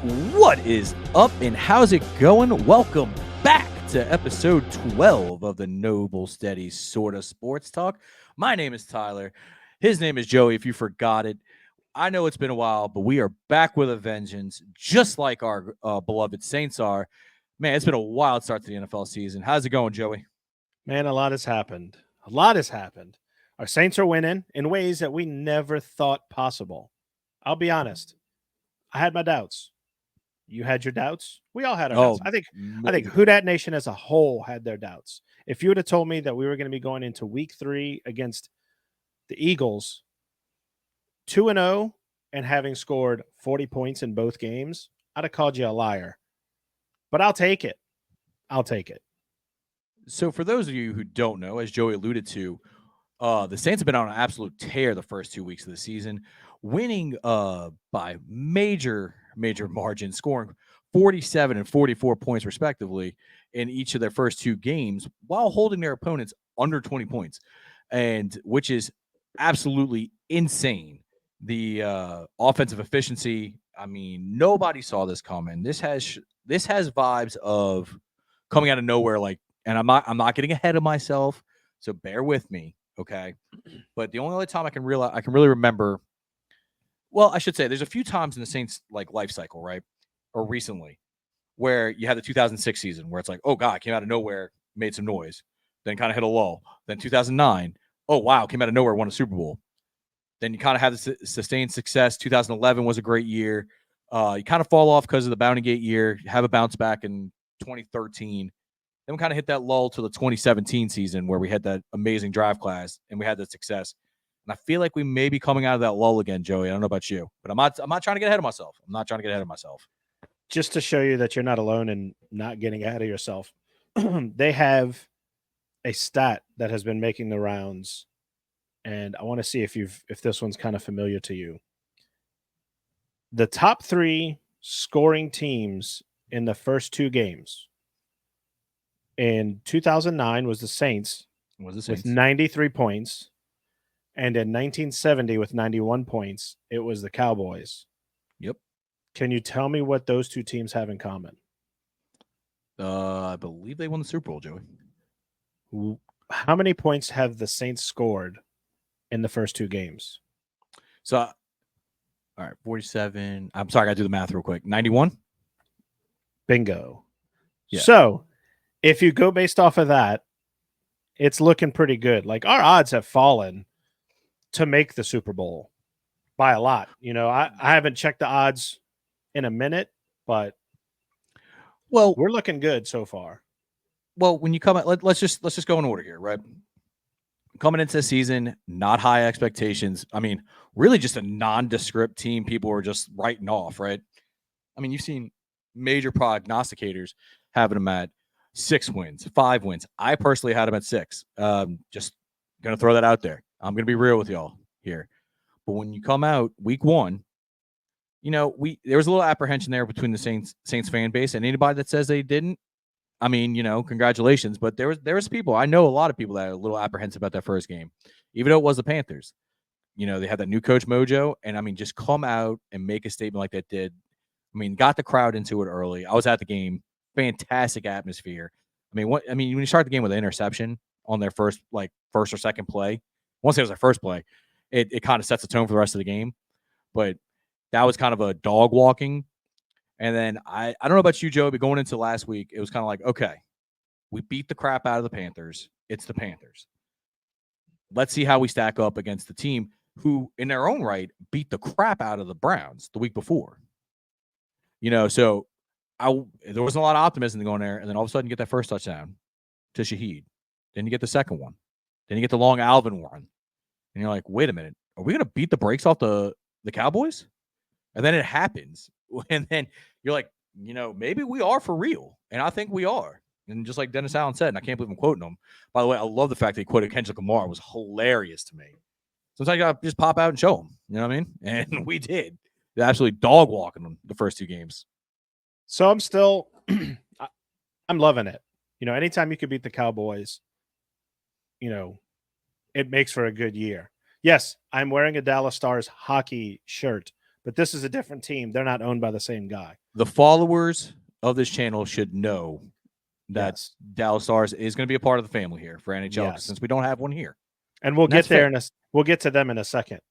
What is up and how's it going? Welcome back to episode 12 of the Noble Steady Sorta Sports Talk. My name is Tyler. His name is Joey, if you forgot it. I know it's been a while, but we are back with a vengeance, just like our beloved Saints are. Man, it's been a wild start to the NFL season. How's it going, Joey? Man, a lot has happened. A lot has happened. Our Saints are winning in ways that we never thought possible. I'll be honest. I had my doubts. You had your doubts. We all had our doubts. Oh, I think Who Dat Nation as a whole had their doubts. If you would have told me that we were going to be going into week 3 against the Eagles 2-0 and having scored 40 points in both games, I'd have called you a liar. But I'll take it. I'll take it. so for those of you who don't know, as Joey alluded to, the Saints have been on an absolute tear the first 2 weeks of the season, winning by major margins, scoring 47 and 44 points respectively in each of their first 2 games, while holding their opponents under 20 points, and which is absolutely insane. The offensive efficiency. I mean, nobody saw this coming. This has vibes of coming out of nowhere. Like, and I'm not getting ahead of myself, so bear with me. Okay. But the only other time I can really remember, well, I should say there's a few times in the Saints like life cycle, right? Or recently, where you had the 2006 season where it's like, oh God, came out of nowhere, made some noise, then kind of hit a lull. Then 2009, oh wow, came out of nowhere, won a Super Bowl. Then you kind of have the sustained success. 2011 was a great year. You kind of fall off because of the Bounty Gate year, have a bounce back in 2013. Then we kind of hit that lull to the 2017 season where we had that amazing drive class and we had that success. And I feel like we may be coming out of that lull again, Joey. I don't know about you, but I'm not trying to get ahead of myself. I'm not trying to get ahead of myself. Just to show you that you're not alone in not getting ahead of yourself, they have a stat that has been making the rounds, and I want to see if this one's kind of familiar to you. The top 3 scoring teams in the first 2 games in 2009 was the Saints Was the with Saints? 93 points, and in 1970 with 91 points, it was the Cowboys. Yep. Can you tell me what those 2 teams have in common? I believe they won the Super Bowl, Joey. How many points have the Saints scored in the first 2 games? So, all right, 47. I'm sorry, I got to do the math real quick. 91? Bingo. Yeah. So, if you go based off of that, it's looking pretty good. Like, our odds have fallen to make the Super Bowl by a lot. I haven't checked the odds in a minute, but Well, we're looking good so far. when you come at, let's just go in order here, right? Coming into the season, not high expectations. I mean, really just a nondescript team people were just writing off, right? I mean, you've seen major prognosticators having them at 6 wins, 5 wins. I personally had them at 6. Just gonna throw that out there. I'm gonna be real with y'all here. But when you come out week 1, there was a little apprehension there between the Saints fan base and anybody that says they didn't. I mean, congratulations. But there was people. I know a lot of people that are a little apprehensive about that first game, even though it was the Panthers. They had that new coach mojo, and I mean, just come out and make a statement like that did. I mean, got the crowd into it early. I was at the game. Fantastic atmosphere. When you start the game with an interception on their first or second play, once it was their first play, it kind of sets the tone for the rest of the game. But that was kind of a dog walking. And then I don't know about you, Joe, but going into last week, it was kind of like, okay, we beat the crap out of the Panthers. It's the Panthers. Let's see how we stack up against the team who, in their own right, beat the crap out of the Browns the week before. So there wasn't a lot of optimism going there. And then all of a sudden, you get that first touchdown to Shaheed. Then you get the second one. Then you get the long Alvin one. And you're like, wait a minute. Are we going to beat the brakes off the Cowboys? And then it happens. And then you're like, maybe we are for real. And I think we are. And just like Dennis Allen said, and I can't believe I'm quoting him. By the way, I love the fact that he quoted Kendrick Lamar. It was hilarious to me. Sometimes you got to just pop out and show them. You know what I mean? And we did. They're absolutely dog walking them the first 2 games. So I'm still, I'm loving it. Anytime you can beat the Cowboys, it makes for a good year. Yes, I'm wearing a Dallas Stars hockey shirt, but this is a different team. They're not owned by the same guy. The followers of this channel should know that Yes. Dallas Stars is going to be a part of the family here for NHL Yes. since we don't have one here. And we'll And get that's there fair. we'll get to them in a second.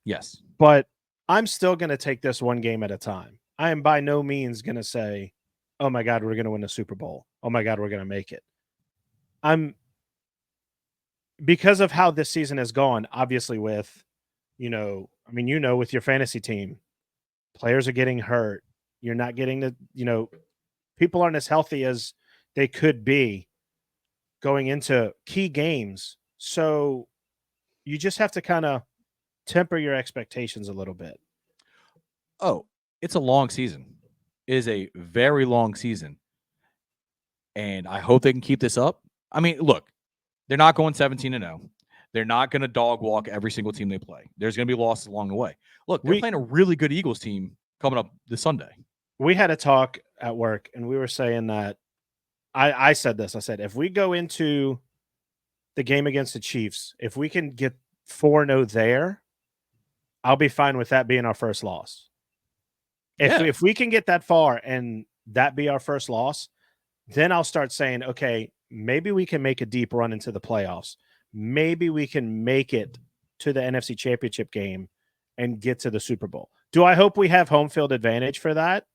Yes. But I'm still going to take this one game at a time. I am by no means going to say, oh my God, we're going to win the Super Bowl. Oh my God, we're going to make it. Because of how this season has gone, obviously with, with your fantasy team, players are getting hurt. You're not getting people aren't as healthy as they could be going into key games. So you just have to kind of temper your expectations a little bit. Oh, it's a long season. It is a very long season. And I hope they can keep this up. I mean, look, they're not going 17-0. They're not going to dog walk every single team they play. There's going to be losses along the way. Look, they're playing a really good Eagles team coming up this Sunday. We had a talk at work, and we were saying that I said this. I said, if we go into the game against the Chiefs, if we can get 4-0 there, I'll be fine with that being our first loss. If we can get that far and that be our first loss, then I'll start saying, okay, maybe we can make a deep run into the playoffs. Maybe we can make it to the NFC Championship game and get to the Super Bowl. Do I hope we have home field advantage for that?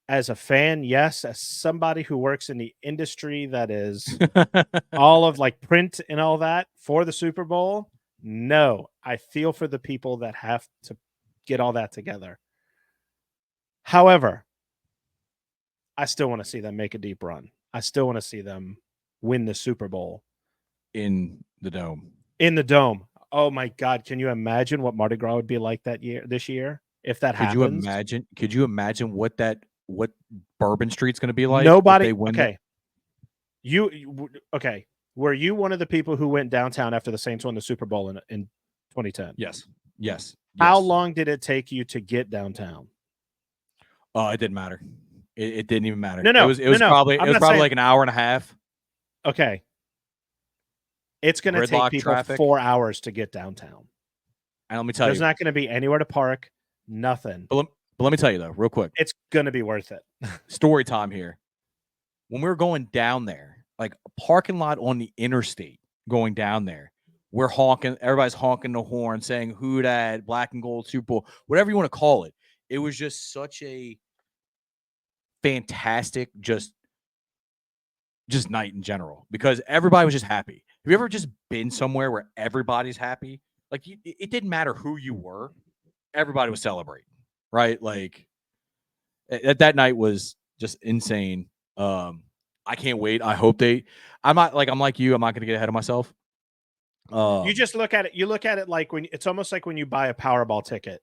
As a fan, yes. As somebody who works in the industry that is all of like print and all that for the Super Bowl, no. I feel for the people that have to get all that together. However, I still want to see them make a deep run. I still want to see them win the Super Bowl. In the Dome. In the Dome. Oh my God. Can you imagine what Mardi Gras would be like this year? If that happens? Could you imagine what Bourbon Street's going to be like? Nobody. Okay. Okay. Were you one of the people who went downtown after the Saints won the Super Bowl in 2010? Yes. How long did it take you to get downtown? It didn't matter. It didn't even matter. No. It was probably like an hour and a half. Okay. It's going to take people traffic. 4 hours to get downtown. And let me tell you, there's not going to be anywhere to park, nothing. But let me tell you, though, real quick. It's going to be worth it. Story time here. When we were going down there, like a parking lot on the interstate going down there, we're honking. Everybody's honking the horn, saying who dat, black and gold Super Bowl, whatever you want to call it. It was just such a fantastic, just night in general because everybody was just happy. Have you ever just been somewhere where everybody's happy? Like it didn't matter who you were, everybody was celebrating, right? Like that night was just insane. I can't wait. I hope I'm like you. I'm not going to get ahead of myself. You just look at it. You look at it like it's almost like when you buy a Powerball ticket,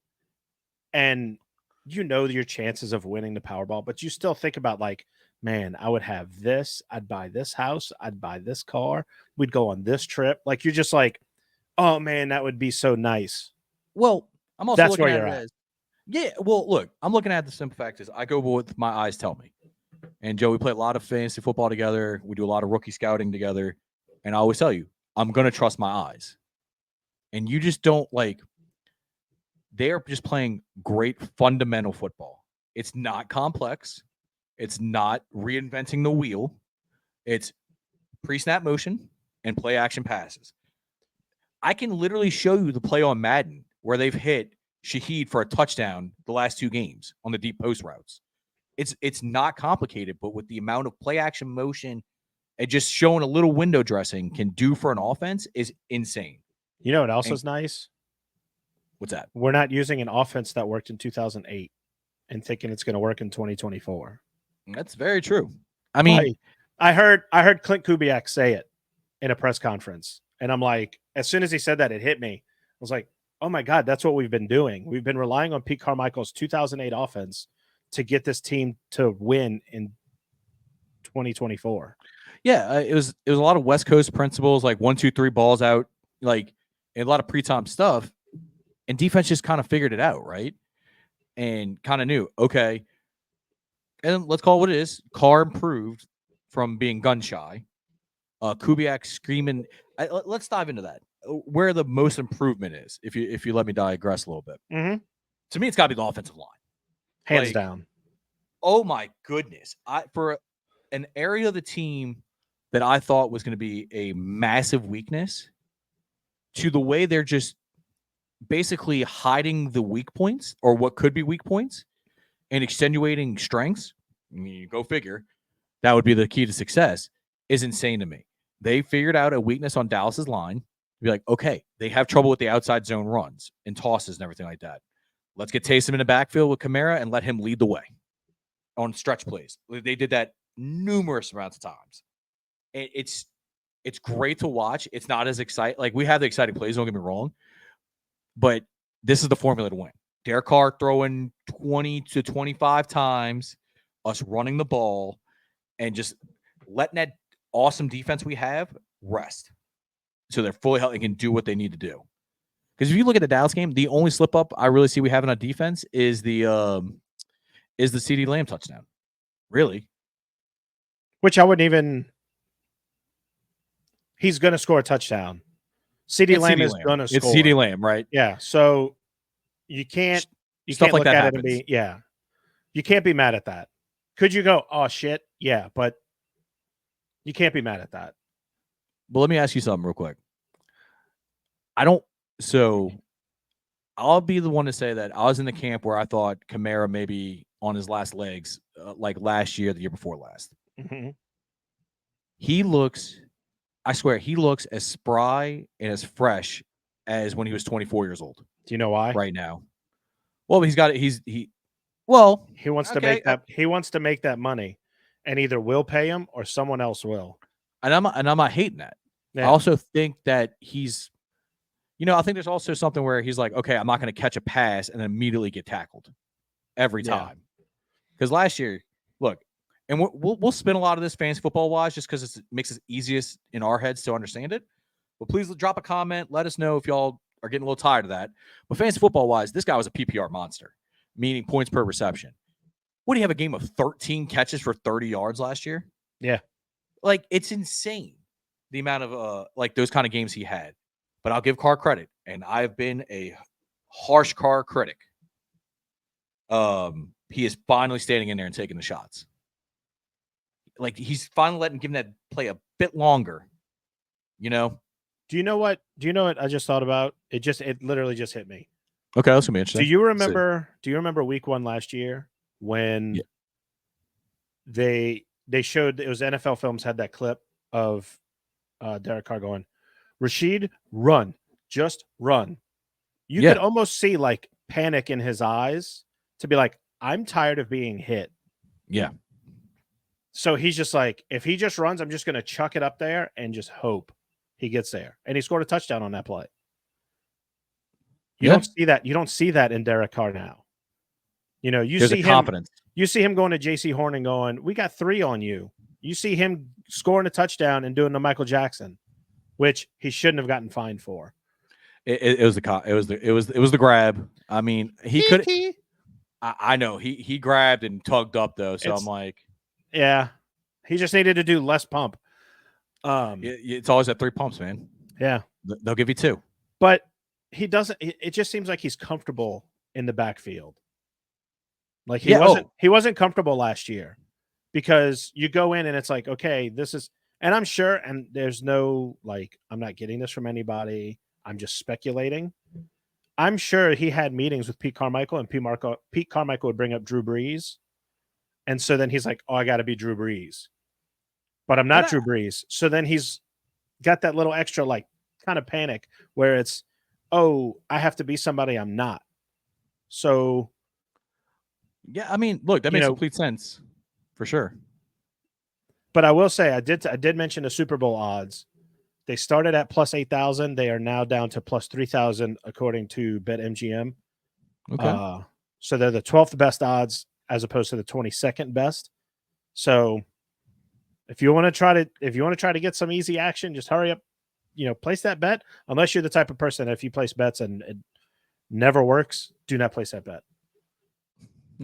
and your chances of winning the Powerball, but you still think about like, man, I would have this. I'd buy this house. I'd buy this car. We'd go on this trip. Like you're just like, oh man, that would be so nice. Well, I'm also looking at it as, yeah. Well, look, I'm looking at the simple fact is I go with my eyes tell me. And Joe, we play a lot of fantasy football together. We do a lot of rookie scouting together. And I always tell you, I'm going to trust my eyes. And you just don't they're just playing great fundamental football. It's not complex. It's not reinventing the wheel. It's pre-snap motion and play action passes. I can literally show you the play on Madden where they've hit Shaheed for a touchdown the last 2 games on the deep post routes. It's not complicated, but with the amount of play action motion and just showing a little window dressing can do for an offense is insane. You know what else is nice? What's that? We're not using an offense that worked in 2008 and thinking it's going to work in 2024. That's very true. I mean, I heard Clint Kubiak say it in a press conference, and I'm like, as soon as he said that, it hit me. I was like, oh my God, that's what we've been doing. We've been relying on Pete Carmichael's 2008 offense to get this team to win in 2024. Yeah, it was a lot of West Coast principles, like 1, 2, 3 balls out, like a lot of pre-time stuff, and defense just kind of figured it out, right? And kind of knew, okay, and let's call it what it is. Carr improved from being gun shy. Kubiak screaming. Let's dive into that. Where the most improvement is, if you let me digress a little bit. Mm-hmm. To me, it's got to be the offensive line. Hands Like, down. Oh my goodness. For an area of the team that I thought was going to be a massive weakness, to the way they're just basically hiding the weak points or what could be weak points and extenuating strengths. I mean, go figure. That would be the key to success, is insane to me. They figured out a weakness on Dallas's line. Be like, okay, they have trouble with the outside zone runs and tosses and everything like that. Let's get Taysom in the backfield with Kamara and let him lead the way on stretch plays. They did that numerous amounts of times. It's great to watch. It's not as exciting. Like, we have the exciting plays, don't get me wrong, but this is the formula to win. Derek Carr throwing 20 to 25 times, us running the ball, and just letting that awesome defense we have rest. So they're fully healthy and can do what they need to do. Because if you look at the Dallas game, the only slip up I really see we having on defense is the CeeDee Lamb touchdown. Really? Which I wouldn't even. He's going to score a touchdown. CeeDee Lamb is going to score. It's CeeDee Lamb, right? Yeah. So you can't Stuff like look that at happens. it and be, yeah. You can't be mad at that. Could you go, oh shit? Yeah, but you can't be mad at that. But let me ask you something real quick. I'll be the one to say that I was in the camp where I thought Kamara may be on his last legs, like last year, the year before last. Mm-hmm. I swear, he looks as spry and as fresh as when he was 24 years old. Do you know why? Right now. Well, he wants to make that. He wants to make that money, and either we'll pay him or someone else will. And I'm not hating that. Yeah. I also think that he's, I think there's also something where he's like, okay, I'm not going to catch a pass and then immediately get tackled every time. Because last year, look, and we'll spin a lot of this fantasy football wise just because it makes it easiest in our heads to understand it. But please drop a comment. Let us know if y'all are getting a little tired of that. But fantasy football wise, this guy was a PPR monster, meaning points per reception. What do you have, a game of 13 catches for 30 yards last year? Yeah. Like, it's insane the amount of those kind of games he had. But I'll give Carr credit, and I've been a harsh Carr critic. He is finally standing in there and taking the shots. Like, he's finally letting him that play a bit longer. Do you know what I just thought about? It literally just hit me. Okay, that's gonna be interesting. Do you remember week 1 last year when they showed, it was NFL Films had that clip of Derek Carr going, Rashid, run, just run. You could almost see like panic in his eyes to be like, I'm tired of being hit. Yeah. So he's just like, if he just runs, I'm just going to chuck it up there and just hope he gets there. And he scored a touchdown on that play. You don't see that. You don't see that in Derek Carr now. There's see confidence. You see him going to J.C. Horn and going, we got 3 on you. You see him scoring a touchdown and doing the Michael Jackson, which he shouldn't have gotten fined for. It was the grab. I mean, he could. I know he grabbed and tugged up though. So I'm like, yeah, he just needed to do less pump. It's always at 3 pumps, man. Yeah, they'll give you 2, but he doesn't. It just seems like he's comfortable in the backfield. Like he wasn't comfortable last year, because you go in and it's like, okay, this is, and I'm sure, and there's no, like, I'm not getting this from anybody. I'm just speculating. I'm sure he had meetings with Pete Carmichael, and Pete Carmichael would bring up Drew Brees. And so then he's like, oh, I got to be Drew Brees. But I'm not Drew Brees. So then he's got that little extra, like, kind of panic where it's, oh, I have to be somebody I'm not. So. Yeah, I mean, look, that makes complete sense for sure. But I will say, I did mention the Super Bowl odds. They started at plus 8,000. They are now down to plus 3,000 according to BetMGM. Okay. So they're the 12th best odds as opposed to the 22nd best. So if you want to try to get some easy action, just hurry up, place that bet. Unless you're the type of person, if you place bets and it never works, do not place that bet.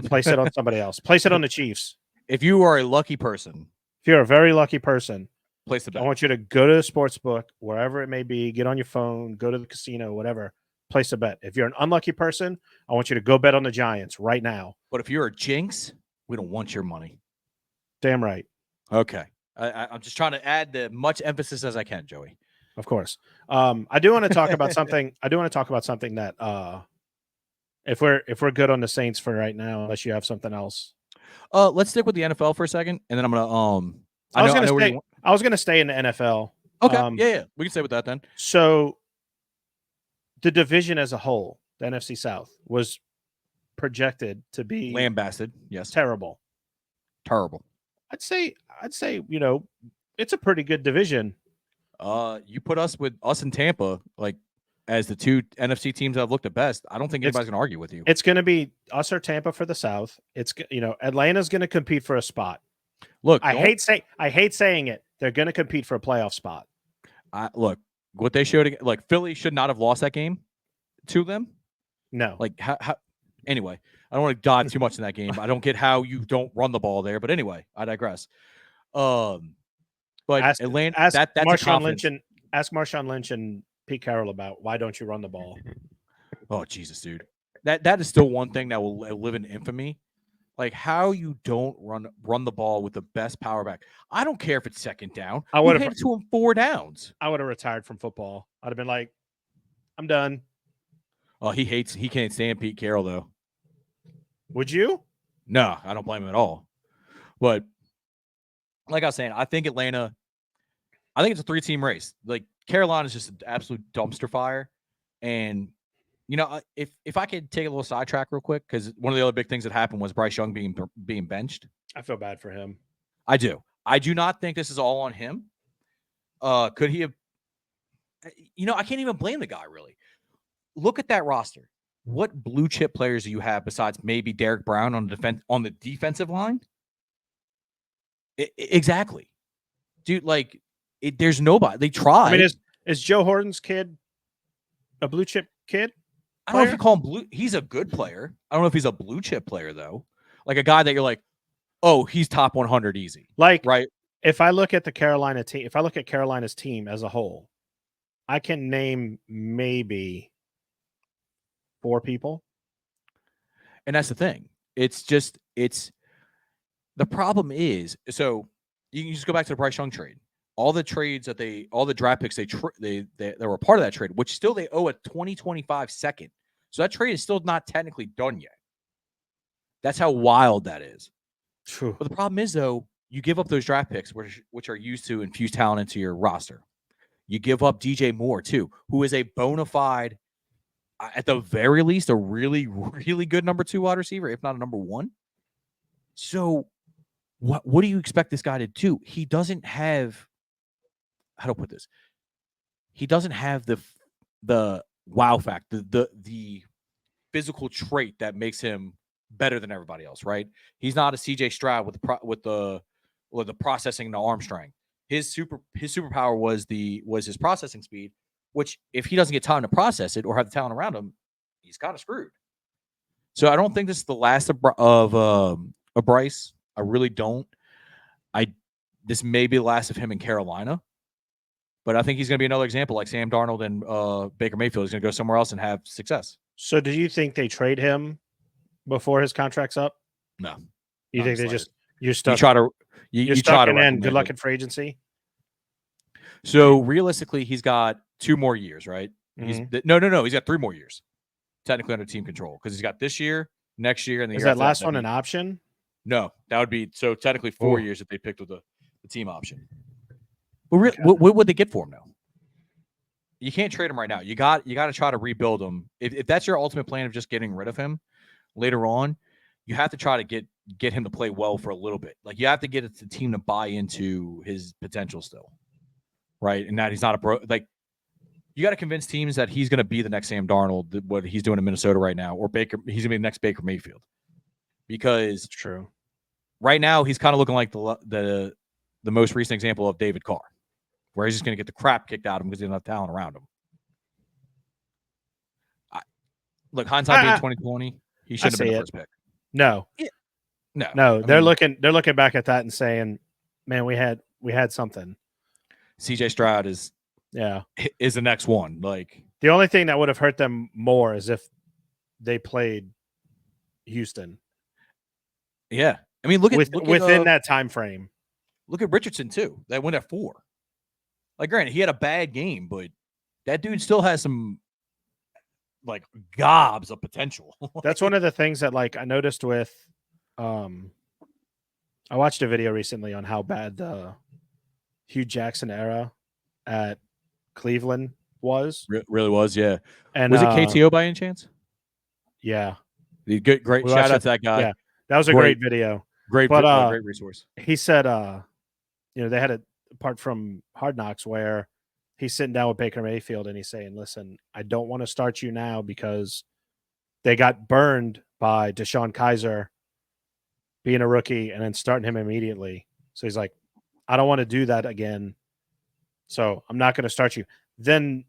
Place it on somebody else. Place it on the Chiefs. If you are a lucky person. If you're a very lucky person, place the bet. I want you to go to the sports book, wherever it may be, get on your phone, go to the casino, whatever, place a bet. If you're an unlucky person, I want you to go bet on the Giants right now. But if you're a jinx, we don't want your money. Damn right. Okay. I'm just trying to add the much emphasis as I can, Joey. Of course. I do want to talk about something. I do want to talk about something that if we're good on the Saints for right now, unless you have something else. Let's stick with the NFL for a second, and then I'm gonna I was gonna stay in the NFL. Okay, yeah, we can stay with that then. So the division as a whole, the NFC South, was projected to be lambasted. Yes, terrible. I'd say, it's a pretty good division. You put us in Tampa, like as the two NFC teams that have looked at best. I don't think anybody's going to argue with you. It's going to be us or Tampa for the South. It's Atlanta's going to compete for a spot. Look, I hate saying it. They're going to compete for a playoff spot. Look, what they showed, like Philly should not have lost that game to them. No, like how anyway, I don't want to dive too much in that game. I don't get how you don't run the ball there, but anyway, I digress. But Atlanta, that's Marshawn Lynch and Pete Carroll about why don't you run the ball? Oh Jesus, dude, that is still one thing that will live in infamy. Like how you don't run the ball with the best power back. I don't care if it's second down. I would have handed to him 4 downs. I would have retired from football. I'd have been like, I'm done. Oh, he can't stand Pete Carroll though. Would you? No, I don't blame him at all. But like I was saying, I think it's a 3-team race. Like Carolina is just an absolute dumpster fire. And if I could take a little sidetrack real quick, because one of the other big things that happened was Bryce Young being benched. I feel bad for him. I do. I do not think this is all on him. Could he have? I can't even blame the guy really. Look at that roster. What blue chip players do you have besides maybe Derek Brown on the defensive line? Exactly, dude. Like, there's nobody. They tried. I mean, is Joe Horton's kid a blue chip kid? I don't know if you call him blue. He's a good player. I don't know if he's a blue chip player though. Like a guy that you're like, oh, he's top 100 easy. Like, right? If I look at the Carolina team, if I look at Carolina's team as a whole, I can name maybe 4 people. And that's the thing. The problem is, so you can just go back to the Bryce Young trade. All the trades all the draft picks they were a part of that trade, which still they owe a 2025 second. So that trade is still not technically done yet. That's how wild that is. True. But the problem is though, you give up those draft picks, which are used to infuse talent into your roster. You give up DJ Moore too, who is a bona fide, at the very least, a really, really good number 2 wide receiver, if not a number 1. So what do you expect this guy to do? He doesn't have, how to put this? He doesn't have the wow factor, the physical trait that makes him better than everybody else, right? He's not a CJ Stroud with the processing and the arm strength. His superpower was his processing speed, which if he doesn't get time to process it or have the talent around him, he's kind of screwed. So I don't think this is the last of Bryce. I really don't. This may be the last of him in Carolina, but I think he's going to be another example like Sam Darnold and Baker Mayfield. He's going to go somewhere else and have success. So do you think they trade him before his contract's up? No. You think you're stuck? You try to end. Good luck in free agency. So realistically, he's got 2 more years, right? Mm-hmm. No. He's got 3 more years, technically under team control, because he's got this year, next year, and the year. Is that last one an option? No, that would be so technically 4 years if they picked with the team option. But what would they get for him now? You can't trade him right now. You got to try to rebuild him. If that's your ultimate plan of just getting rid of him later on, you have to try to get him to play well for a little bit. Like you have to get the team to buy into his potential still, right? And that he's not you got to convince teams that he's going to be the next Sam Darnold, what he's doing in Minnesota right now, or he's going to be the next Baker Mayfield. Because it's true. Right now, he's kind of looking like the most recent example of David Carr, where he's just going to get the crap kicked out of him because he doesn't have talent around him. Look, hindsight being 2020, he shouldn't have been the first pick. No, no. They're looking back at that and saying, "Man, we had something." CJ Stroud is the next one. Like The only thing that would have hurt them more is if they played Houston. Yeah, I mean, look at within that time frame. Look at Richardson too. That went at 4. Like, granted, he had a bad game, but that dude still has some like gobs of potential. That's one of the things that like I noticed with I watched a video recently on how bad the Hugh Jackson era at Cleveland was. Really was, yeah. And was it KTO by any chance? Yeah. Great shout out to that guy. Yeah. That was a great video. Great resource. He said they had apart from Hard Knocks where he's sitting down with Baker Mayfield and he's saying, listen, I don't want to start you now because they got burned by Deshaun Kaiser being a rookie and then starting him immediately. So he's like, I don't want to do that again. So I'm not going to start you. Then I'm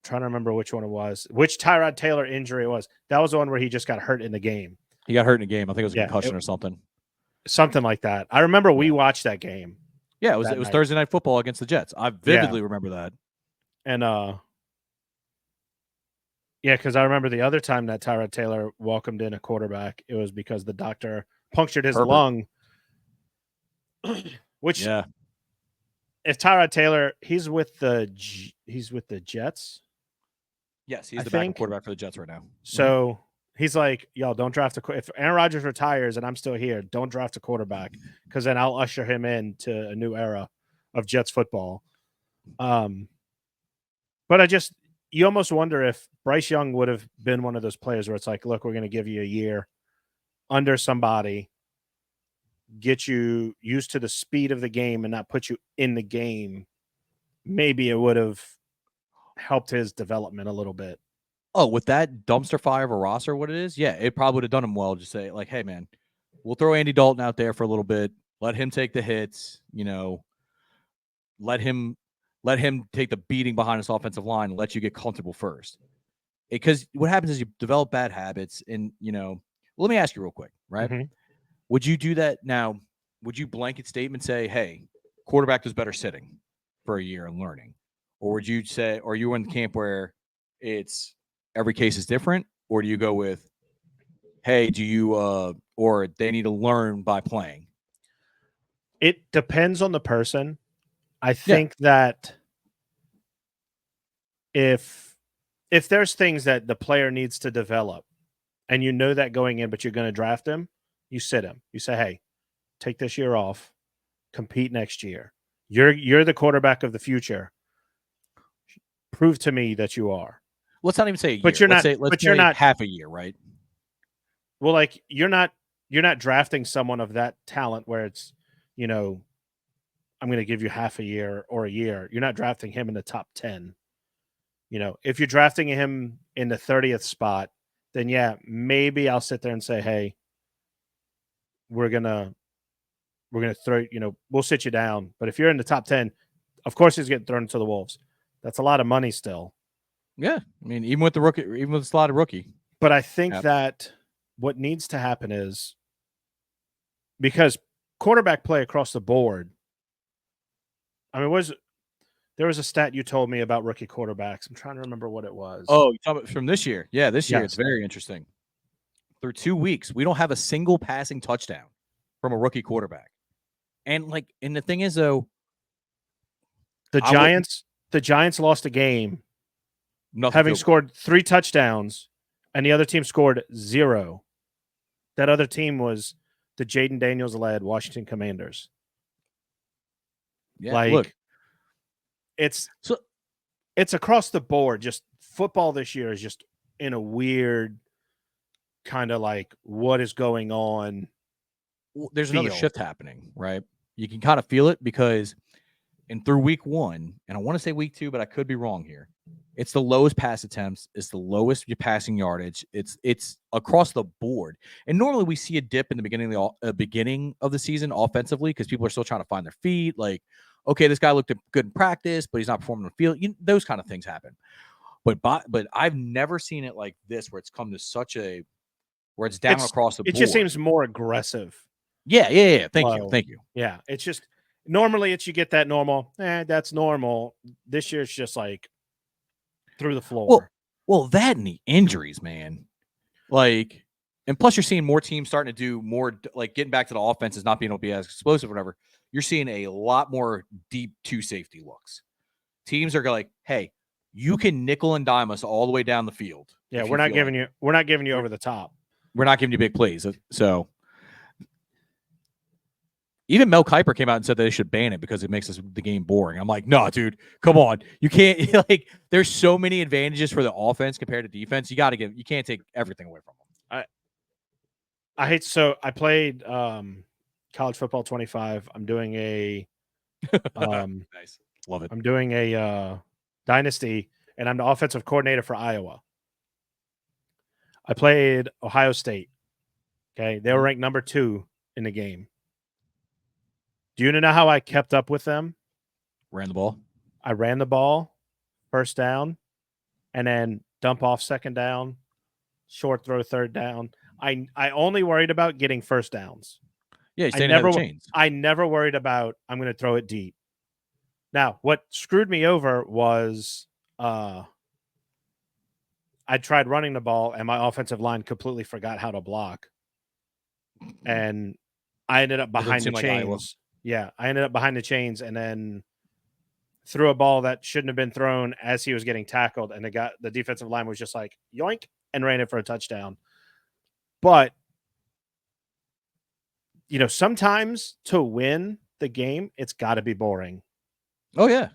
trying to remember which one it was, which Tyrod Taylor injury it was. That was the one where he just got hurt in the game. He got hurt in a game. I think it was a concussion or something. Something like that. I remember we watched that game. Yeah, it was Thursday Night Football against the Jets. I vividly remember that. And because I remember the other time that Tyrod Taylor welcomed in a quarterback, it was because the doctor punctured his lung. Which, if Tyrod Taylor, he's with the Jets. Yes, he's the backup quarterback for the Jets right now. So he's like, y'all don't draft if Aaron Rodgers retires and I'm still here, don't draft a quarterback because then I'll usher him into a new era of Jets football. But you almost wonder if Bryce Young would have been one of those players where it's like, look, we're going to give you a year under somebody, get you used to the speed of the game and not put you in the game. Maybe it would have helped his development a little bit. Oh, with that dumpster fire of a roster, what it is? Yeah, it probably would have done him well. Just say like, hey man, we'll throw Andy Dalton out there for a little bit. Let him take the hits, let him take the beating behind his offensive line and let you get comfortable first. Because what happens is you develop bad habits and, let me ask you real quick, right? Mm-hmm. Would you do that now? Would you blanket statement say, hey, quarterback is better sitting for a year and learning? Or would you say, or you in the camp where it's every case is different? Or do you go with, hey, or they need to learn by playing? It depends on the person. I think that if there's things that the player needs to develop and you know that going in, but you're going to draft him, you sit him. You say, hey, take this year off, compete next year. You're the quarterback of the future. Prove to me that you are. Let's not even say a year. But you're not. Let's say not half a year, right? Well, like you're not drafting someone of that talent where it's, I'm going to give you half a year or a year. You're not drafting him in the top 10. If you're drafting him in the 30th spot, then yeah, maybe I'll sit there and say, hey, we're gonna throw, we'll sit you down. But if you're in the top 10, of course he's getting thrown to the wolves. That's a lot of money still. Yeah. I mean, even with the slotted rookie. But I think that what needs to happen is because quarterback play across the board. I mean, there was a stat you told me about rookie quarterbacks. I'm trying to remember what it was. Oh, you're talking about from this year. Yeah, this year. It's very interesting. Through 2 weeks, we don't have a single passing touchdown from a rookie quarterback. And the thing is though, the Giants lost a game having scored 3 touchdowns and the other team scored 0. That other team was the Jaden Daniels-led Washington Commanders. Yeah, look, it's across the board. Just football this year is just in a weird kind of like what is going on. Well, there's another shift happening, right? You can kind of feel it because through week 1, and I want to say week 2, but I could be wrong here. It's the lowest pass attempts. It's the lowest passing yardage. It's across the board. And normally we see a dip in the beginning of the season offensively because people are still trying to find their feet. Like, okay, this guy looked good in practice, but he's not performing on the field. Those kind of things happen. But I've never seen it like this where it's come to where it's down across the board. It just seems more aggressive. Yeah. Thank you. Yeah, it's just normally you get that normal. That's normal. This year it's just like through the floor. Well, that and the injuries, man. Like, and plus you're seeing more teams starting to do more, like getting back to the offenses, not being able to be as explosive or whatever. You're seeing a lot more deep two safety looks. Teams are like, hey, you can nickel and dime us all the way down the field. Yeah, we're not giving you over the top. We're not giving you big plays. So even Mel Kiper came out and said that they should ban it because it makes the game boring. I'm like, no, dude, come on. You can't like. There's so many advantages for the offense compared to defense. You can't take everything away from them. I played college football 25. I'm doing a nice, love it. I'm doing a dynasty, and I'm the offensive coordinator for Iowa. I played Ohio State. Okay, they were ranked number 2 in the game. Do you know how I kept up with them? Ran the ball. I ran the ball, first down, and then dump off second down, short throw third down. I only worried about getting first downs. Yeah, I never worried about I'm going to throw it deep. Now, what screwed me over was I tried running the ball, and my offensive line completely forgot how to block, and I ended up behind the chains. Yeah, I ended up behind the chains and then threw a ball that shouldn't have been thrown as he was getting tackled, and the defensive line was just like yoink and ran it for a touchdown. But sometimes to win the game, it's got to be boring. Oh yeah.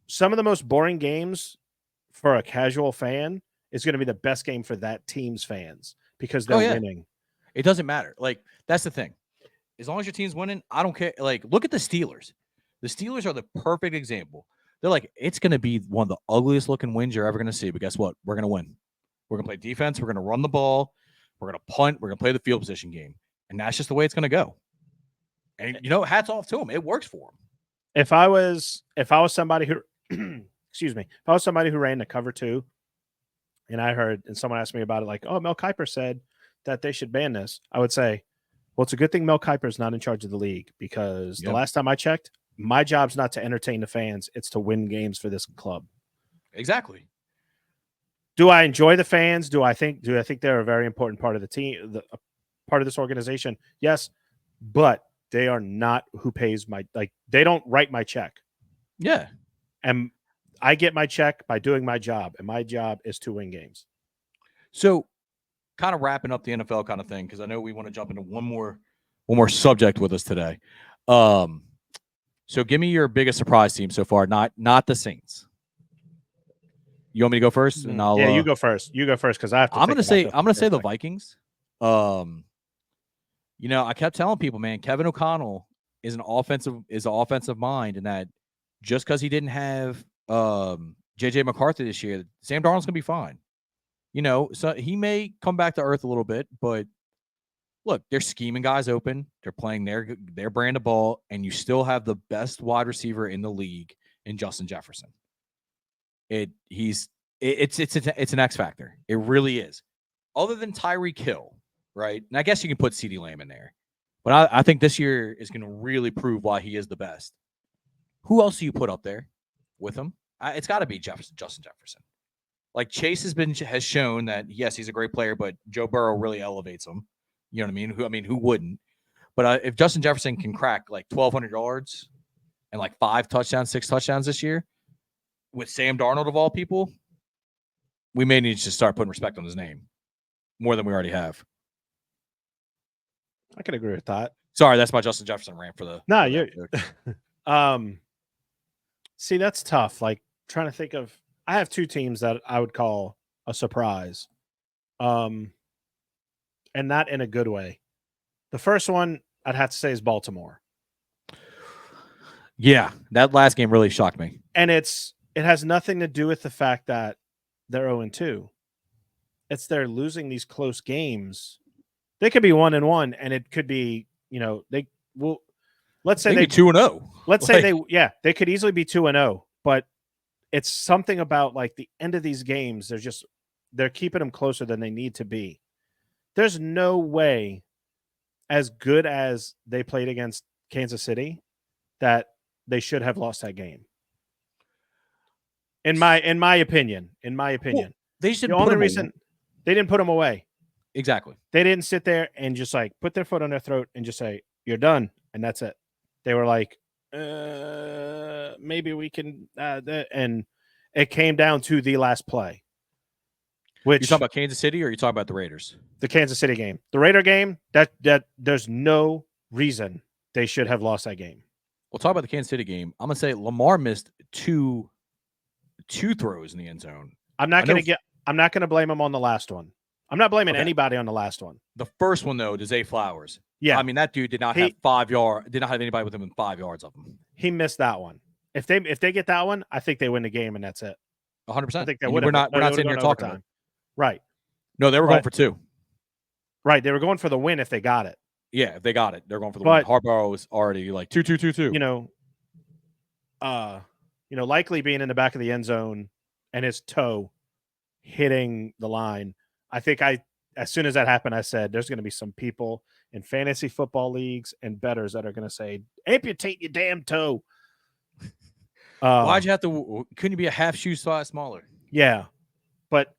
Some of the most boring games for a casual fan is going to be the best game for that team's fans because they're winning. It doesn't matter. Like, that's the thing. As long as your team's winning, I don't care. Like, look at the Steelers. The Steelers are the perfect example. They're like, it's going to be one of the ugliest looking wins you're ever going to see. But guess what? We're going to win. We're going to play defense. We're going to run the ball. We're going to punt. We're going to play the field position game. And that's just the way it's going to go. And, hats off to them. It works for them. If I was somebody who, excuse me, if I was somebody who ran the cover 2 and someone asked me about it, like, oh, Mel Kiper said that they should ban this, I would say, well, it's a good thing Mel Kiper is not in charge of the league because the last time I checked, my job's not to entertain the fans. It's to win games for this club. Exactly. Do I enjoy the fans? Do I think they're a very important part of the team, part of this organization? Yes, but they are not who pays they don't write my check. Yeah. And I get my check by doing my job, and my job is to win games. So, kind of wrapping up the NFL kind of thing, because I know we want to jump into one more subject with us today. So give me your biggest surprise team so far, not the Saints. You want me to go first? And I'll you go first. You go first because I have to. I'm gonna say the Vikings. I kept telling people, man, Kevin O'Connell is an offensive mind, and that just because he didn't have JJ McCarthy this year, Sam Darnold's gonna be fine. So he may come back to earth a little bit, but look, they're scheming guys open. They're playing their brand of ball, and you still have the best wide receiver in the league in Justin Jefferson. It's an X factor. It really is. Other than Tyreek Hill, right? And I guess you can put CeeDee Lamb in there, but I think this year is going to really prove why he is the best. Who else do you put up there with him? It's got to be Justin Jefferson. Like, Chase has shown that, yes, he's a great player, but Joe Burrow really elevates him. You know what I mean? Who wouldn't? But if Justin Jefferson can crack like 1,200 yards and like 5 touchdowns, 6 touchdowns this year with Sam Darnold of all people, we may need to start putting respect on his name more than we already have. I can agree with that. Sorry, that's my Justin Jefferson rant for the. No, you're. See, that's tough. Like, trying to think of. I have 2 teams that I would call a surprise, and not in a good way. The first one I'd have to say is Baltimore. Yeah, that last game really shocked me. And it has nothing to do with the fact that they're 0-2. It's they're losing these close games. They could be 1-1, and it could be, they will. Let's say they 2-0. Let's say they could easily be 2-0, but it's something about like the end of these games. They're keeping them closer than they need to be. There's no way, as good as they played against Kansas City, that they should have lost that game. In my opinion, They should the put only him reason they didn't put him away, exactly. they didn't sit there and just like put their foot on their throat and just say, "You're done," and that's it. They were like, maybe we can, and it came down to the last play, You which talking about Kansas City or you talking about the Raiders? the Kansas City game, the Raider game. That there's no reason they should have lost that game. We'll talk about the Kansas City game. I'm gonna say Lamar missed two throws in the end zone. I'm not gonna blame him on the last one. I'm not blaming Okay. anybody on the last one. The first one though, to Zay Flowers. Yeah, I mean that dude did not have 5 yards. Did not have anybody within 5 yards of him. he missed that one. If they get that one, I think they win the game, and that's it. 100%. I think they And would. We're not sitting here talking about it. Right. No, they were going for 2. Right. They were going for the win if they got it. Yeah, if they got it, they're going for the But- win. Harbaugh was already like 2. You know, likely being in the back of the end zone and his toe hitting the line. I think as soon as that happened, I said there's going to be some people in fantasy football leagues and bettors that are going to say, amputate your damn toe. Why'd you have to? Couldn't you be a half shoe size smaller? Yeah, but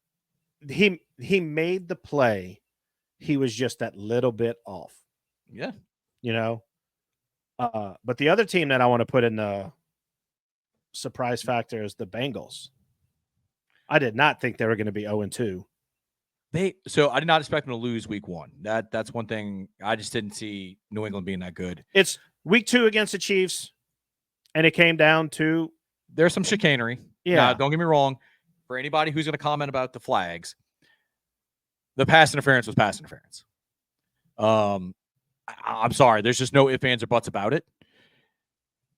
he made the play. He was just that little bit off. Yeah. But the other team that I want to put in the surprise factor is the Bengals. I did not think they were going to be 0-2. So I did not expect them to lose week 1. That's one thing I just didn't see New England being that good. It's week 2 against the Chiefs, and it came down to There's some chicanery. Yeah. Now, don't get me wrong. For anybody who's going to comment about the flags, the pass interference was pass interference. I'm sorry. There's just no ifs, ands, or buts about it.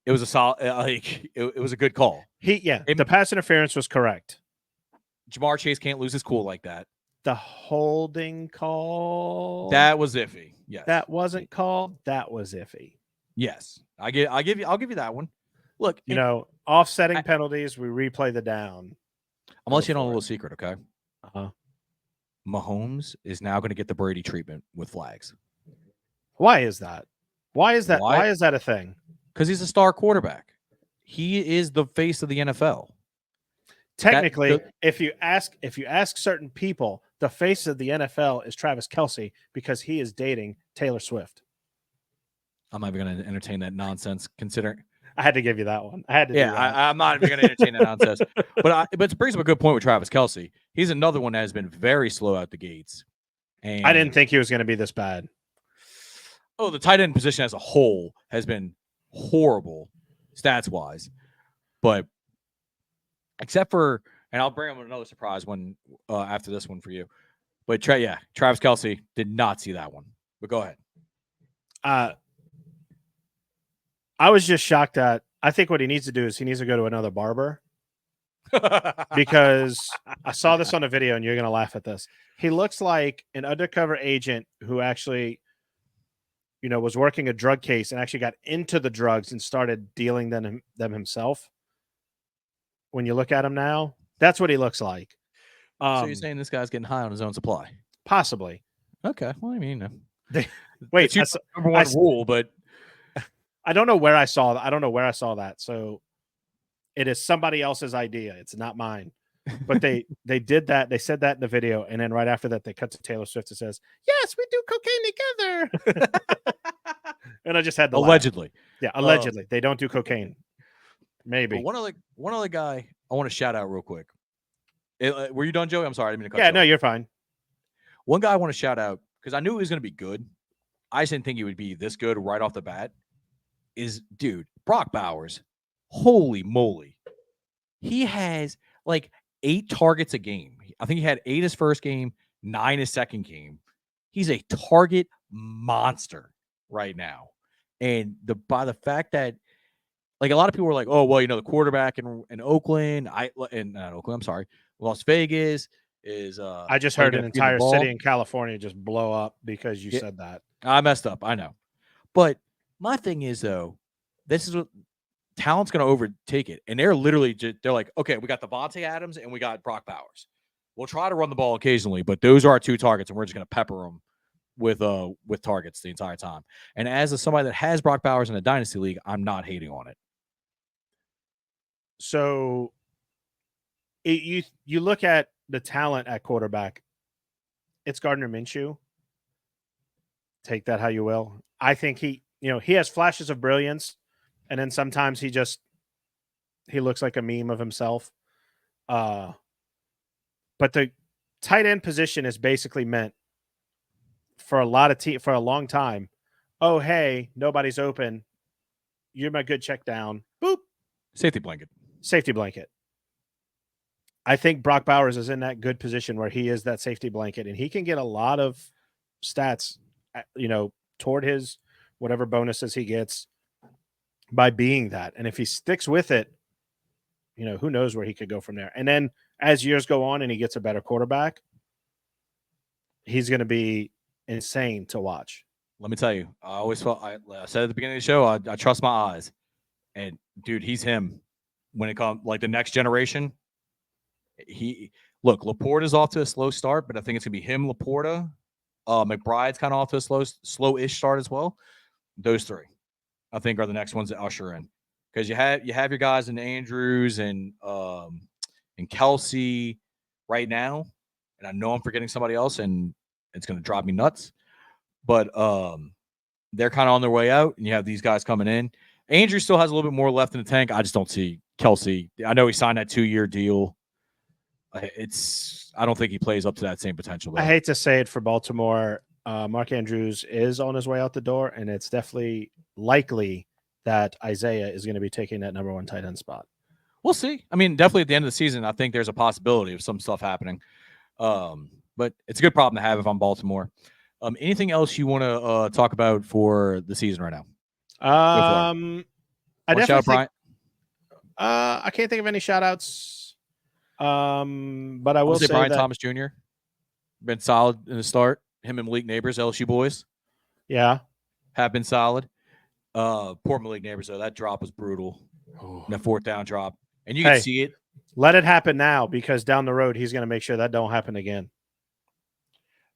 It was a solid, it was a good call. The pass interference was correct. Jamar Chase can't lose his cool like that. The holding call That was iffy. Yes. that wasn't called. That was iffy. Yes. I'll give you that one. Look, Offsetting penalties. We replay the down. I'm gonna let you know a little secret, okay? Uh-huh. Mahomes is now going to get the Brady treatment with flags. Why is that? Why is that? Why? Why is that a thing? Because he's a star quarterback. He is the face of the NFL. Technically, if you ask certain people, the face of the NFL is Travis Kelce because he is dating Taylor Swift. I'm not even going to entertain that nonsense. Considering, I had to give you that one. I had to. yeah, I'm not even going to entertain that nonsense. But it brings up a good point with Travis Kelce. He's another one that has been very slow out the gates. And I didn't think he was going to be this bad. Oh, the tight end position as a whole has been horrible stats wise, but except for, and I'll bring up another surprise one after this one for you. But Travis Kelce did not see that one. But go ahead. I was just shocked at. I think what he needs to do is he needs to go to another barber because I saw this on a video and you're going to laugh at this. He looks like an undercover agent who actually, was working a drug case and actually got into the drugs and started dealing them himself. When you look at him now, that's what he looks like. So you're saying this guy's getting high on his own supply? Possibly. Okay. Well, I mean, wait, it's number one rule, but I don't know where I saw that. I don't know where I saw that. So it is somebody else's idea. It's not mine. But they did that. They said that in the video, and then right after that, they cut to Taylor Swift and says, "Yes, we do cocaine together." And I just had to allegedly. laugh. Yeah, allegedly they don't do cocaine. Maybe one other guy I want to shout out real quick. Were you done, Joey? I'm sorry, I didn't mean to cut you off. No, you're fine. One guy I want to shout out because I knew he was going to be good. I just didn't think he would be this good right off the bat. Dude, Brock Bowers. Holy moly. He has like 8 targets a game. I think he had 8 his first game, 9 his second game. He's a target monster right now. And by the fact that like a lot of people were like, oh, well, the quarterback in Oakland, Las Vegas is I just heard an entire city in California just blow up because you said that. I messed up. I know. But my thing is, though, this is what talent's going to overtake it. And they're literally they're like, okay, we got Devontae Adams and we got Brock Bowers. We'll try to run the ball occasionally, but those are our 2 targets, and we're just going to pepper them with targets the entire time. And as somebody that has Brock Bowers in a dynasty league, I'm not hating on it. So you look at the talent at quarterback. It's Gardner Minshew. Take that how you will. I think he has flashes of brilliance, and then sometimes he looks like a meme of himself. But the tight end position is basically meant for a lot of for a long time. Oh, hey, nobody's open. You're my good check down. Boop. Safety blanket. Safety blanket. I think Brock Bowers is in that good position where he is that safety blanket, and he can get a lot of stats, toward his whatever bonuses he gets by being that. And if he sticks with it, who knows where he could go from there. And then as years go on and he gets a better quarterback, he's going to be insane to watch. Let me tell you, I always felt, I said at the beginning of the show, I trust my eyes. And dude, he's him when it comes like the next generation. Laporta is off to a slow start, but I think it's gonna be him, Laporta. McBride's kind of off to a slow-ish start as well. Those three, I think, are the next ones that usher in, because you have your guys in Andrews and Kelsey right now, and I know I'm forgetting somebody else, and it's gonna drive me nuts. But they're kind of on their way out, and you have these guys coming in. Andrew still has a little bit more left in the tank. I just don't see Kelsey. I know he signed that 2-year deal. I don't think he plays up to that same potential, though. I hate to say it for Baltimore. Mark Andrews is on his way out the door, and it's definitely likely that Isaiah is going to be taking that number 1 tight end spot. We'll see. I mean, definitely at the end of the season, I think there's a possibility of some stuff happening. But it's a good problem to have if I'm Baltimore. Anything else you want to talk about for the season right now? I definitely think, Brian. I can't think of any shout outs. But I will say Brian that, Thomas Jr. been solid in the start. Him and Malik Neighbors, LSU boys. Yeah. Have been solid. Poor Malik Neighbors, though. That drop was brutal. That 4th down drop. And you can see it. Let it happen now, because down the road, he's going to make sure that don't happen again.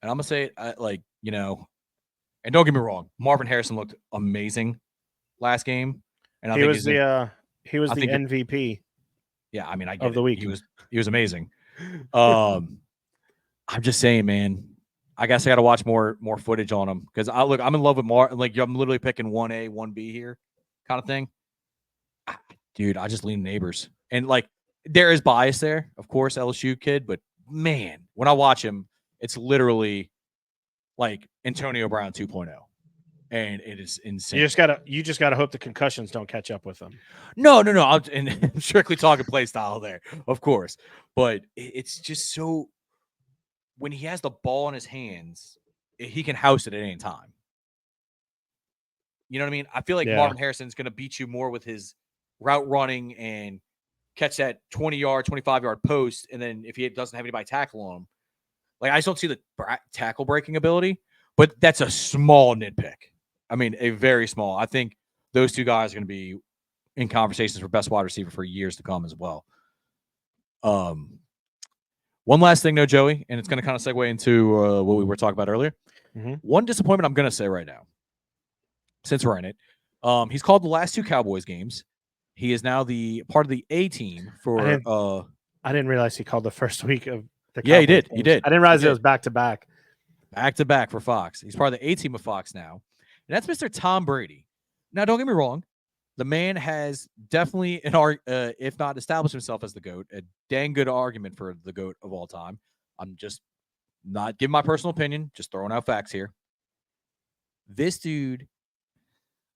And I'm going to say, and don't get me wrong, Marvin Harrison looked amazing last game. And he was the MVP. Yeah, I mean, I get of the week. He was amazing. I'm just saying, man. I guess I got to watch more footage on him, because I'm in love with Martin. Like, I'm literally picking 1A, 1B here, kind of thing. Dude, I just lean Neighbors, and like there is bias there, of course, LSU kid, but man, when I watch him, it's literally like Antonio Brown 2.0. And it is insane. You just gotta hope the concussions don't catch up with them. No. I'm strictly talking play style there, of course. But it's just so, when he has the ball in his hands, he can house it at any time. You know what I mean? I feel like Marvin Harrison's going to beat you more with his route running and catch that 20-yard, 25-yard post. And then if he doesn't have anybody tackle on him, like, I just don't see the tackle breaking ability. But that's a small nitpick. I mean, a very small. I think those two guys are going to be in conversations for best wide receiver for years to come as well. One last thing, though, Joey, and it's going to kind of segue into what we were talking about earlier. Mm-hmm. One disappointment I'm going to say right now, since we're in it, he's called the last 2 Cowboys games. He is now the part of the A team for. I didn't realize he called the first week of the Cowboys. Yeah, he did. Games. He did. I didn't realize it was back-to-back. Back-to-back for Fox. He's part of the A team of Fox now. And that's Mr. Tom Brady. Now, don't get me wrong. The man has definitely, if not established himself as the GOAT, a dang good argument for the GOAT of all time. I'm just not giving my personal opinion, just throwing out facts here. This dude,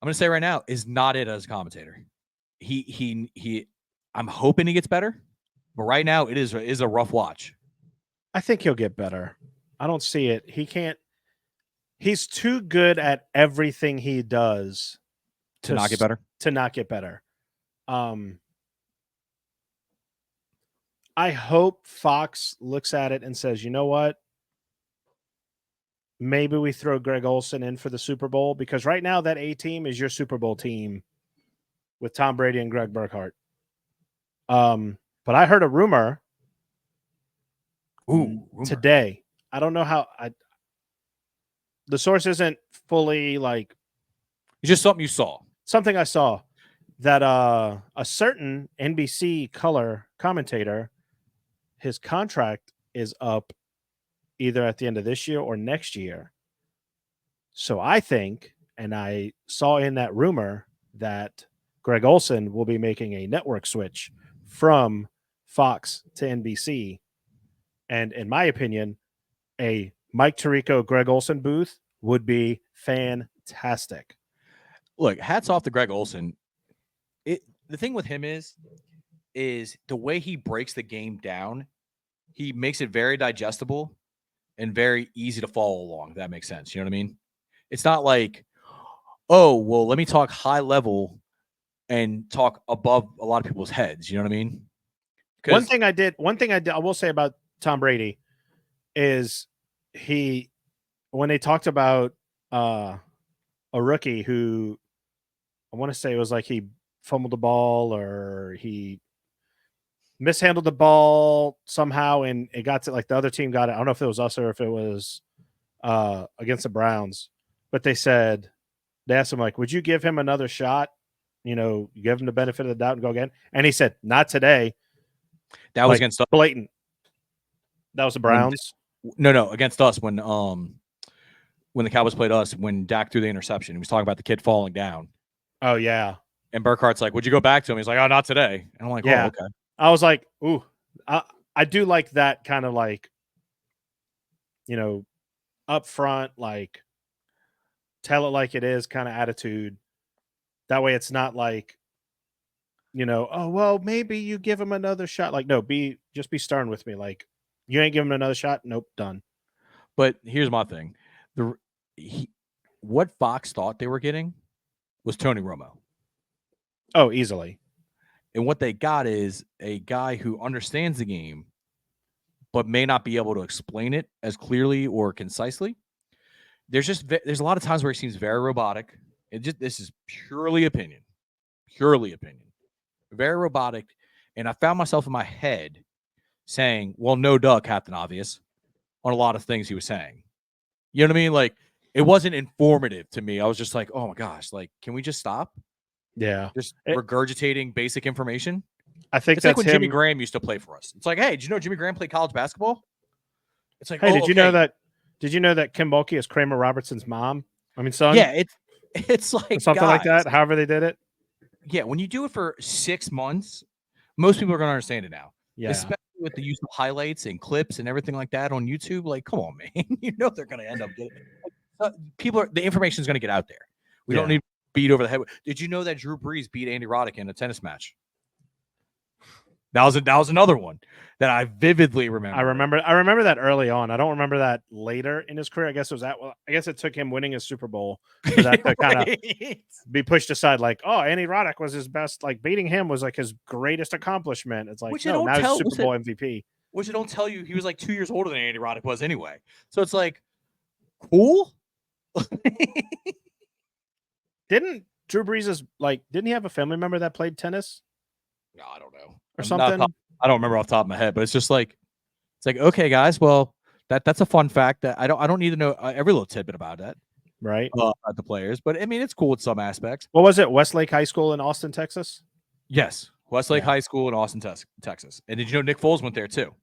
I'm going to say right now, is not it as a commentator. I'm hoping he gets better, but right now it is a rough watch. I think he'll get better. I don't see it. He can't. He's too good at everything he does to not get better. To not get better. I hope Fox looks at it and says, you know what? Maybe we throw Greg Olsen in for the Super Bowl, because right now that A team is your Super Bowl team with Tom Brady and Greg Burkhardt. But I heard a rumor today. I don't know how. The source isn't fully like. It's just something you saw. Something I saw that a certain NBC color commentator his contract is up either at the end of this year or next year. So I think, and I saw in that rumor that Greg Olson will be making a network switch from Fox to NBC. And in my opinion, a Mike Tirico, Greg Olson booth would be fantastic. Look, hats off to Greg Olson. The thing with him is the way he breaks the game down. He makes it very digestible and very easy to follow along. If that makes sense. You know what I mean? It's not like, oh, well, let me talk high level and talk above a lot of people's heads. You know what I mean? One thing I did, I will say about Tom Brady is when they talked about a rookie who I want to say it was like he fumbled the ball or he mishandled the ball somehow and it got to like the other team got it. I don't know if it was us or if it was against the Browns, but they asked him like, would you give him another shot? You know, give him the benefit of the doubt and go again. And he said, not today. That was against blatant. That was the Browns. No, against us when the Cowboys played us, when Dak threw the interception. He was talking about the kid falling down. Oh yeah. And Burkhardt's like, would you go back to him? He's like, oh, not today. And I'm like, yeah. Oh, okay. I was like, ooh, I do like that kind of like, you know, up front, like tell it like it is kind of attitude. That way it's not like, you know, oh, well, maybe you give him another shot. Like, no, just be stern with me. Like, you ain't giving him another shot. Nope, done. But here's my thing. What Fox thought they were getting was Tony Romo. Oh, easily. And what they got is a guy who understands the game, but may not be able to explain it as clearly or concisely. There's a lot of times where he seems very robotic. This is purely opinion, very robotic. And I found myself in my head saying, well, no duh, Captain Obvious, on a lot of things he was saying. You know what I mean? Like, it wasn't informative to me. I was just like, oh my gosh, like, can we just stop? Yeah. Just regurgitating basic information. I think it's like when Jimmy Graham used to play for us. It's like, hey, did you know Jimmy Graham played college basketball? It's like, hey, did you know that Kim Mulkey is Kramer Robertson's mom? I mean, son. Yeah, it's like something like that. However they did it. Yeah, when you do it for 6 months, most people are gonna understand it now. Yeah. Especially with the use of highlights and clips and everything like that on YouTube. Like, come on, man. You know they're gonna end up getting the information is gonna get out there. We don't need to beat over the head. Did you know that Drew Brees beat Andy Roddick in a tennis match? That was another one that I vividly remember. I remember that early on. I don't remember that later in his career. I guess it took him winning his Super Bowl for that to kind of be pushed aside. Like, oh, Andy Roddick was his best. Like, beating him was like his greatest accomplishment. It's like, no, now he's Super Bowl MVP. Which I don't tell you, he was like 2 years older than Andy Roddick was anyway. So it's like, cool. Didn't Drew Brees didn't he have a family member that played tennis? No, I don't know. Or something. I don't remember off the top of my head, but it's just like, okay, guys, well, that's a fun fact that I don't need to know every little tidbit about that, right? About the players, but I mean, it's cool in some aspects. What was it? Westlake High School in Austin, Texas. Yes, Westlake High School in Austin, Texas. And did you know Nick Foles went there too?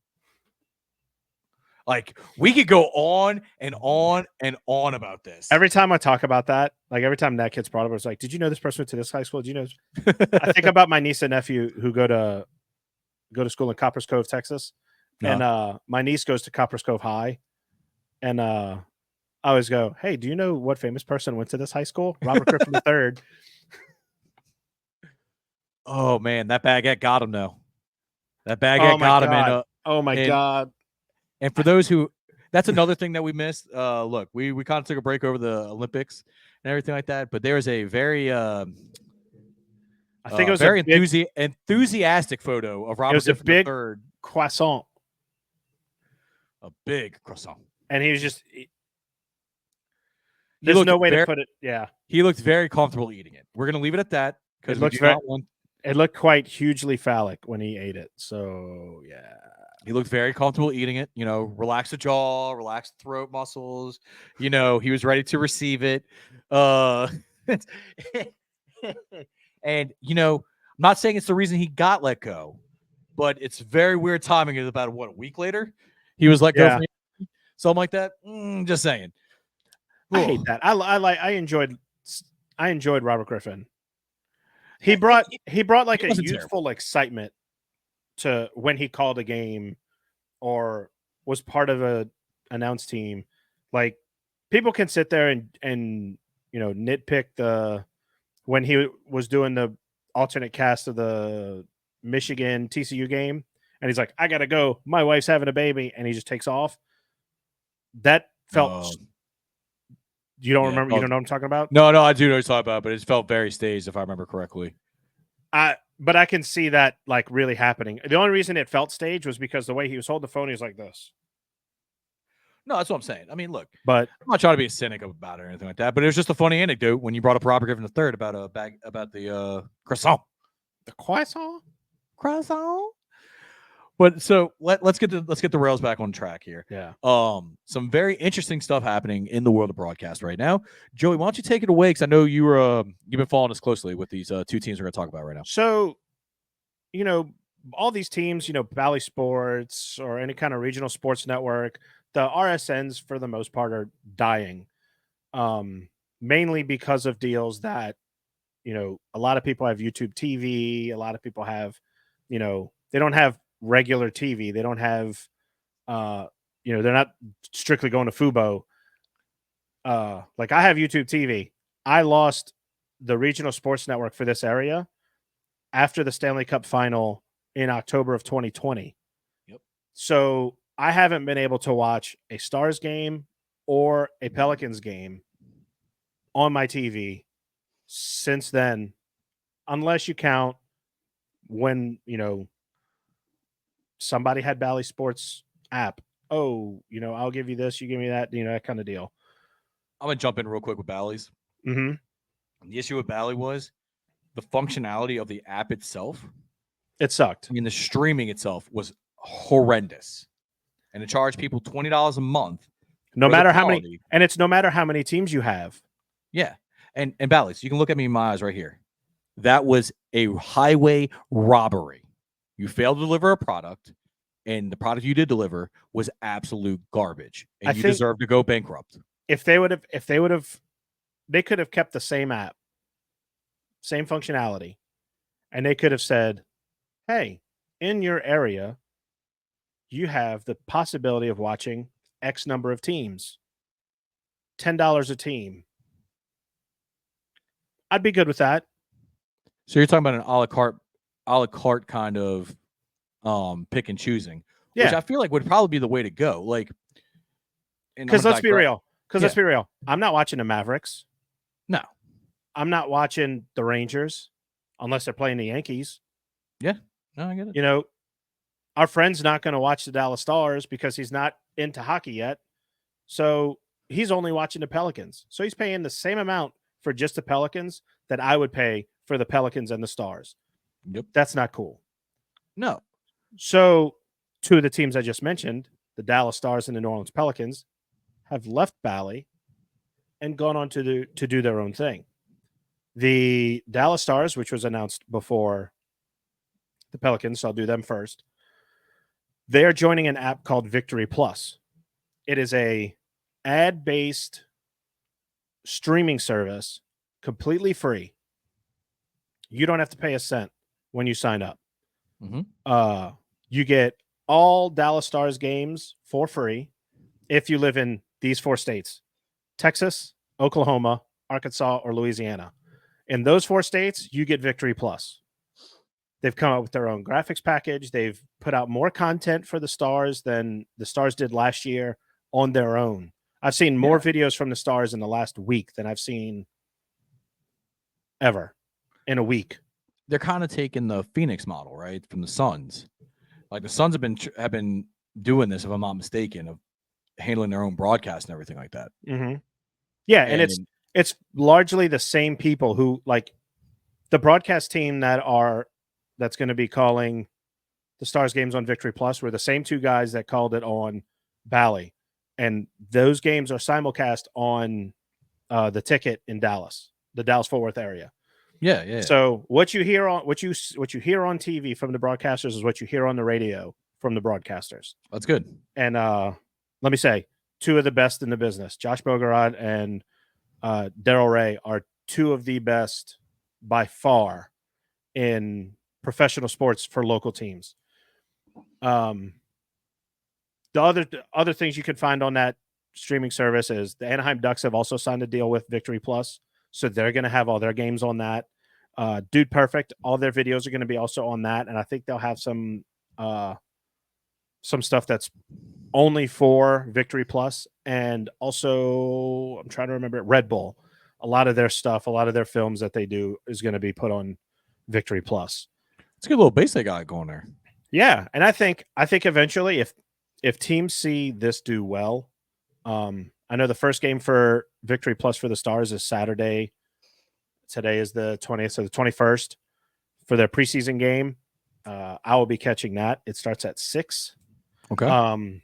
Like, we could go on and on and on about this. Every time I talk about that, like every time that kid's brought up, it's like, did you know this person went to this high school? Did you know? I think about my niece and nephew who go to school in Coppers Cove, Texas. And my niece goes to Coppers Cove High. And I always go, hey, do you know what famous person went to this high school? Robert Griffin III. Oh, man, that baguette got him, though. That baguette got him. Oh, my God. And for those who, that's another thing that we missed. Look, we kind of took a break over the Olympics and everything like that, but there is a very, I think it was very enthusiastic photo of Robert Griffin III. It was a big croissant. A big croissant. And he was just, there's no way to put it. Yeah. He looked very comfortable eating it. We're going to leave it at that. It looked quite hugely phallic when he ate it. So, yeah. He looked very comfortable eating it, relax the jaw, relax the throat muscles. He was ready to receive it. And, I'm not saying it's the reason he got let go, but it's very weird timing. It's about a week later, he was let go Yeah. from something like that. Just saying. I hate that. I enjoyed Robert Griffin. He brought like a wasn't youthful excitement to when he called a game or was part of a announced team. Like people can sit there and nitpick the when he was doing the alternate cast of the Michigan TCU game and he's like, I gotta go. My wife's having a baby, and he just takes off. That felt you don't remember, you don't know what I'm talking about? No, I do know what you're talking about, but it felt very staged if I remember correctly. But I can see that like really happening. The only reason it felt staged was because the way he was holding the phone, he was like this. No, that's what I'm saying. I mean, look, but I'm not trying to be a cynic about it or anything like that, but it was just a funny anecdote when you brought up Robert Griffin III about the croissant. The croissant. But so let's get the rails back on track here. Yeah. Some very interesting stuff happening in the world of broadcast right now. Joey, why don't you take it away? Because I know you've been following us closely with these two teams we're going to talk about right now. So, all these teams, Bally Sports or any kind of regional sports network, the RSNs for the most part are dying, mainly because of deals that, a lot of people have YouTube TV. A lot of people have, they don't have regular TV. They don't have, they're not strictly going to Fubo. Like I have YouTube TV. I lost the regional sports network for this area after the Stanley Cup final in October of 2020. Yep. So I haven't been able to watch a Stars game or a Pelicans game on my TV since then, unless you count when, somebody had Bally Sports app. Oh, I'll give you this, you give me that, that kind of deal. I'm going to jump in real quick with Bally's. Mm-hmm. The issue with Bally was the functionality of the app itself. It sucked. I mean, the streaming itself was horrendous. And to charge people $20 a month. No matter how many, and it's no matter how many teams you have. Yeah. And Bally's, you can look at me in my eyes right here. That was a highway robbery. You failed to deliver a product, and the product you did deliver was absolute garbage. And you deserve to go bankrupt. They could have kept the same app, same functionality, and they could have said, hey, in your area, you have the possibility of watching X number of teams, $10 a team. I'd be good with that. So you're talking about an a la carte kind of pick and choosing, which I feel like would probably be the way to go. Like, because let's be real. Let's be real. I'm not watching the Mavericks. No. I'm not watching the Rangers unless they're playing the Yankees. Yeah. No, I get it. Our friend's not going to watch the Dallas Stars because he's not into hockey yet. So he's only watching the Pelicans. So he's paying the same amount for just the Pelicans that I would pay for the Pelicans and the Stars. Yep. That's not cool. No. So two of the teams I just mentioned, the Dallas Stars and the New Orleans Pelicans, have left Bally and gone on to do their own thing. The Dallas Stars, which was announced before the Pelicans, so I'll do them first. They are joining an app called Victory Plus. It is a ad-based streaming service, completely free. You don't have to pay a cent when you sign up. Mm-hmm. You get all Dallas Stars games for free if you live in these 4 states: Texas, Oklahoma, Arkansas, or Louisiana. In those 4 states, you get Victory Plus. They've come up with their own graphics package. They've put out more content for the Stars than the Stars did last year on their own. I've seen more videos from the Stars in the last week than I've seen ever in a week. They're kind of taking the Phoenix model, right, from the Suns. Like the Suns have been doing this, if I'm not mistaken, of handling their own broadcast and everything like that. Mm-hmm. Yeah, and it's largely the same people who, like, the broadcast team that's going to be calling the Stars games on Victory Plus were the same 2 guys that called it on Bally, and those games are simulcast on the Ticket in Dallas, the Dallas-Fort Worth area. Yeah. So what you hear on what you hear on TV from the broadcasters is what you hear on the radio from the broadcasters. That's good. And let me say, two of the best in the business, Josh Bogorod and Daryl Ray, are two of the best by far in professional sports for local teams. The other things you can find on that streaming service is the Anaheim Ducks have also signed a deal with Victory Plus, so they're going to have all their games on that. Dude Perfect, all their videos are going to be also on that, and I think they'll have some stuff that's only for Victory Plus, and also I'm trying to remember Red Bull. A lot of their stuff, a lot of their films that they do is going to be put on Victory Plus. It's a good little base they got going there. Yeah, and I think eventually, if teams see this do well, I know the first game for Victory Plus for the Stars is Saturday. Today is the 20th, so the 21st for their preseason game. I will be catching that. It starts at 6. Okay.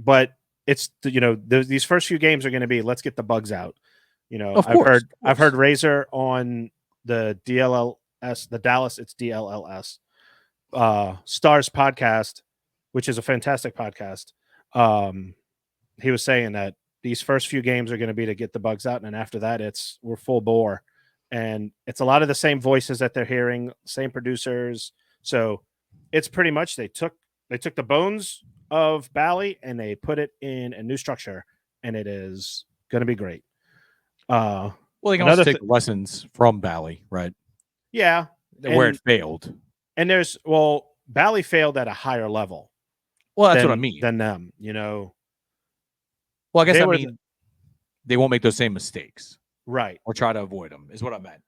But it's these first few games are going to be let's get the bugs out. Of course. I've heard Razor on the DLLS, the Dallas, it's DLLS Stars podcast, which is a fantastic podcast. He was saying that these first few games are going to be to get the bugs out, and after that, we're full bore, and it's a lot of the same voices that they're hearing, same producers. So it's pretty much they took the bones of Bally and they put it in a new structure, and it is going to be great. Well, they can also take lessons from Bally, right? Yeah, where it failed. And Bally failed at a higher level. Well, that's what I mean. Than them, Well, I guess they won't make those same mistakes. Right. Or try to avoid them, is what I meant.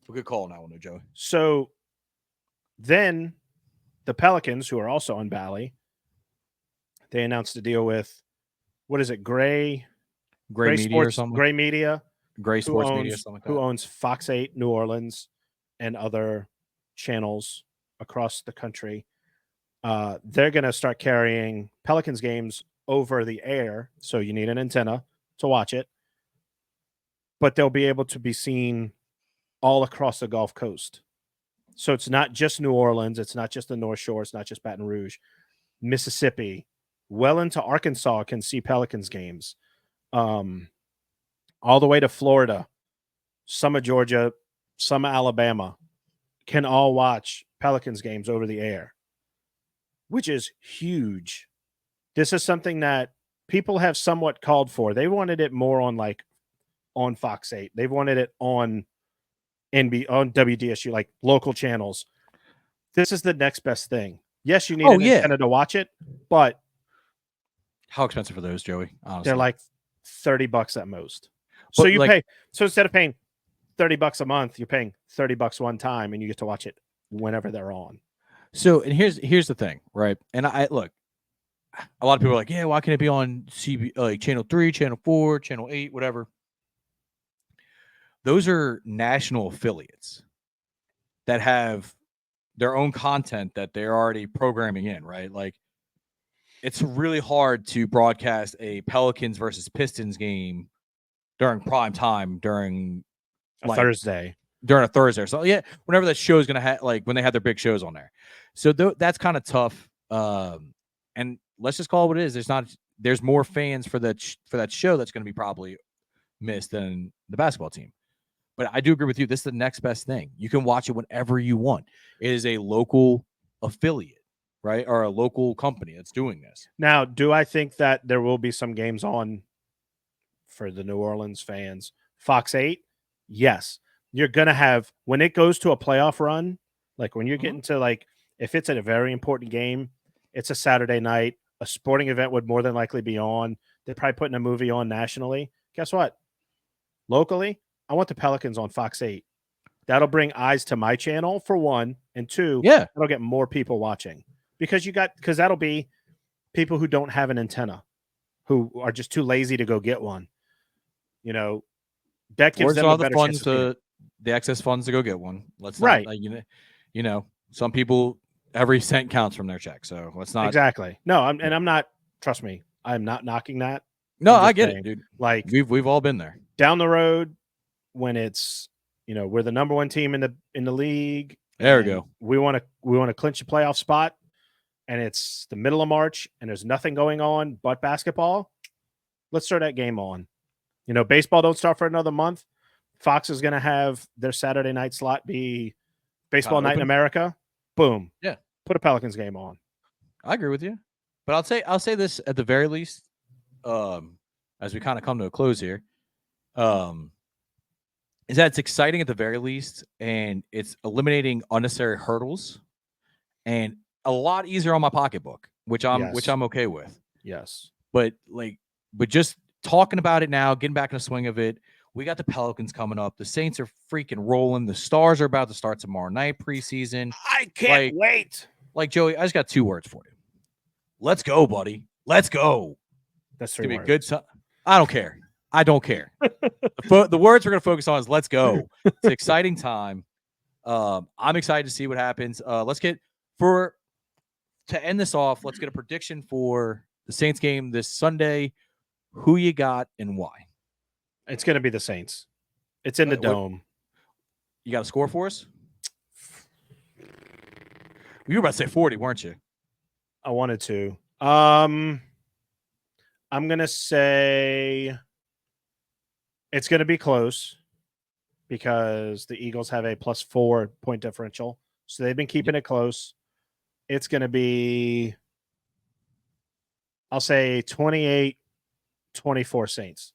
A good call on that one, Joey. So then the Pelicans, who are also on Bally, they announced a deal with, what is it, Gray Media Sports, or something? Gray Media. Gray Sports Media or something like that. Who owns Fox 8 New Orleans and other channels across the country. They're going to start carrying Pelicans games over the air, so you need an antenna to watch it. But they'll be able to be seen all across the Gulf Coast. So it's not just New Orleans, it's not just the North Shore, it's not just Baton Rouge. Mississippi, well into Arkansas can see Pelicans games. All the way to Florida, some of Georgia, some of Alabama can all watch Pelicans games over the air, which is huge. This is something that people have somewhat called for. They wanted it more on Fox 8. They wanted it on on WDSU, like local channels. This is the next best thing. Yes, you need an antenna to watch it, but how expensive are those, Joey? Honestly, they're like $30 at most. So you pay. So instead of paying $30 a month, you're paying $30 one time, and you get to watch it whenever they're on. So, and here's the thing, right? And I look, a lot of people are like, yeah, why can't it be on Channel 3, Channel 4, Channel 8, whatever? Those are national affiliates that have their own content that they're already programming in, right? Like, it's really hard to broadcast a Pelicans versus Pistons game during prime time during Thursday. During a Thursday. So yeah, whenever that show is going to have, when they have their big shows on there. So that's kind of tough. And let's just call it what it is. There's more fans for that show that's going to be probably missed than the basketball team. But I do agree with you. This is the next best thing. You can watch it whenever you want. It is a local affiliate, right? Or a local company that's doing this. Now, do I think that there will be some games on for the New Orleans fans? Fox 8? Yes. You're going to have, when it goes to a playoff run, like when you're getting to if it's at a very important game, it's a Saturday night, a sporting event would more than likely be on. They're probably putting a movie on nationally. Guess what? Locally, I want the Pelicans on Fox 8. That'll bring eyes to my channel for one, and two, it'll get more people watching because that'll be people who don't have an antenna, who are just too lazy to go get one. That gives them a better chance the excess funds to go get one. Let's right. Not, some people, every cent counts from their check. So let's not exactly. No, I'm not. Trust me, I'm not knocking that. No, I get it, dude. Like we've all been there. Down the road, when it's we're the number one team in the league. There we and go. We want to clinch a playoff spot, and it's the middle of March, and there's nothing going on but basketball. Let's start that game on. Baseball don't start for another month. Fox is going to have their Saturday night slot be Baseball Kinda Night in open. America. Boom. Yeah. Put a Pelicans game on. I agree with you, but I'll say this at the very least, as we kind of come to a close here, is that it's exciting at the very least, and it's eliminating unnecessary hurdles, and a lot easier on my pocketbook, which I'm okay with. Yes. But just talking about it now, getting back in the swing of it. We got the Pelicans coming up. The Saints are freaking rolling. The Stars are about to start tomorrow night preseason. I can't wait. Joey, I just got 2 words for you. Let's go, buddy. Let's go. That's 3 It's gonna words. be a good. I don't care. I don't care. The words we're gonna focus on is let's go. It's an exciting time. I'm excited to see what happens. Let's get to end this off. Let's get a prediction for the Saints game this Sunday. Who you got and why? It's going to be the Saints. It's in the dome. You got a score for us? You were about to say 40, weren't you? I wanted to. I'm going to say it's going to be close because the Eagles have a +4 point differential. So they've been keeping it close. It's going to be, I'll say 28-24 Saints.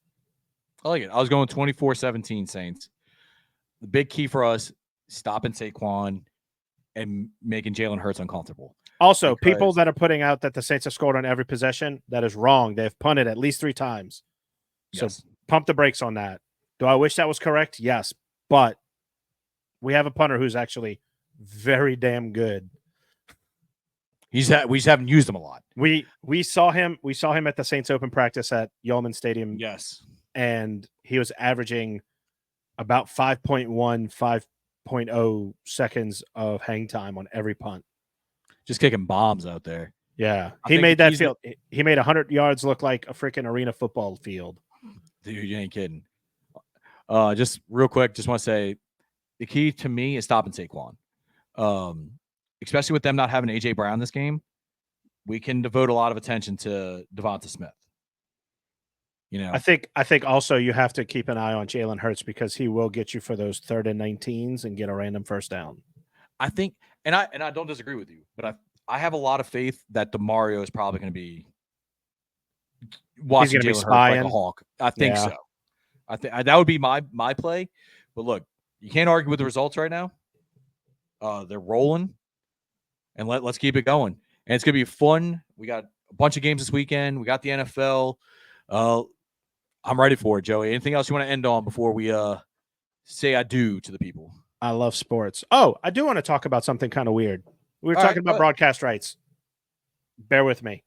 I like it. I was going 24-17 Saints. The big key for us, stopping Saquon and making Jalen Hurts uncomfortable. Also, people that are putting out that the Saints have scored on every possession, that is wrong. They've punted at least 3 times. So pump the brakes on that. Do I wish that was correct? Yes. But we have a punter who's actually very damn good. We just haven't used him a lot. We saw him at the Saints Open practice at Yeoman Stadium. Yes. And he was averaging about 5.1, 5.0 seconds of hang time on every punt. Just kicking bombs out there. Yeah. He made that field. He made 100 yards look like a freaking arena football field. Dude, you ain't kidding. Just real quick, just want to say the key to me is stopping Saquon. Especially with them not having A.J. Brown this game, we can devote a lot of attention to Devonta Smith. I think also you have to keep an eye on Jalen Hurts because he will get you for those 3rd and 19s and get a random first down. I think, and I don't disagree with you, but I have a lot of faith that DeMario is probably going to be watching Jalen Hurts like a hawk. I think so. I think that would be my play. But look, you can't argue with the results right now. They're rolling, and let's keep it going. And it's gonna be fun. We got a bunch of games this weekend. We got the NFL. I'm ready for it, Joey. Anything else you want to end on before we say adieu to the people? I love sports. Oh, I do want to talk about something kind of weird. We were talking about broadcast rights. Bear with me.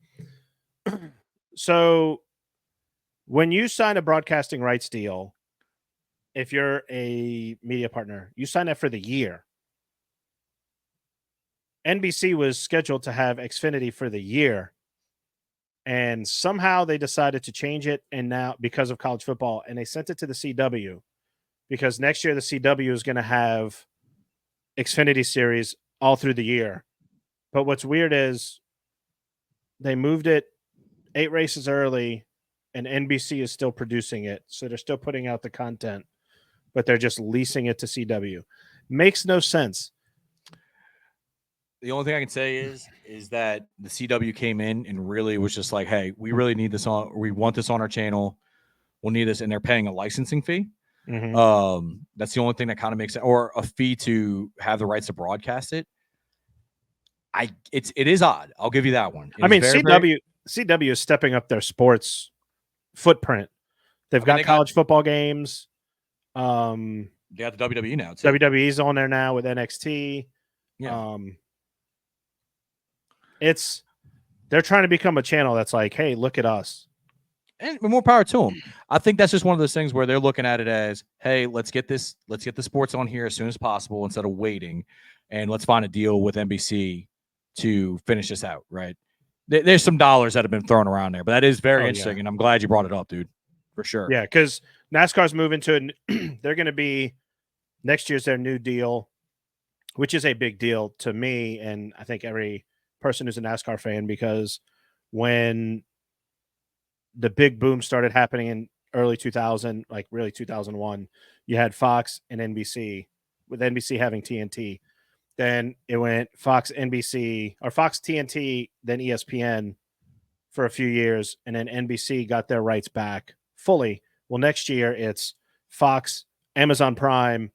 So when you sign a broadcasting rights deal, if you're a media partner, you sign that for the year. NBC was scheduled to have Xfinity for the year. And somehow they decided to change it, and now because of college football, and they sent it to the CW because next year the CW is going to have Xfinity series all through the year. But what's weird is they moved it 8 races early, and NBC is still producing it. So they're still putting out the content, but they're just leasing it to CW. Makes no sense. The only thing I can say is that the CW came in and really was just like, hey, we really need this on. We want this on our channel. We'll need this, and they're paying a licensing fee. Mm-hmm. That's the only thing that kind of makes it, or a fee to have the rights to broadcast it. It is odd. I'll give you that one. CW is stepping up their sports footprint. They've got college football games. They got the WWE now too. WWE's on there now with NXT. Yeah. They're trying to become a channel that's like, hey, look at us. And more power to them. I think that's just one of those things where they're looking at it as, hey, let's get the sports on here as soon as possible instead of waiting, and let's find a deal with NBC to finish this out, right? There's some dollars that have been thrown around there, but that is very interesting, and I'm glad you brought it up, dude, for sure. Yeah, because NASCAR's moving to they're going to be Next year's their new deal, which is a big deal to me and I think every person who's a NASCAR fan, because when the big boom started happening in early 2000, like really 2001, you had Fox and NBC, with NBC having TNT. Then it went Fox NBC or Fox TNT, then ESPN for a few years, and then NBC got their rights back fully. Well, next year it's Fox, Amazon Prime.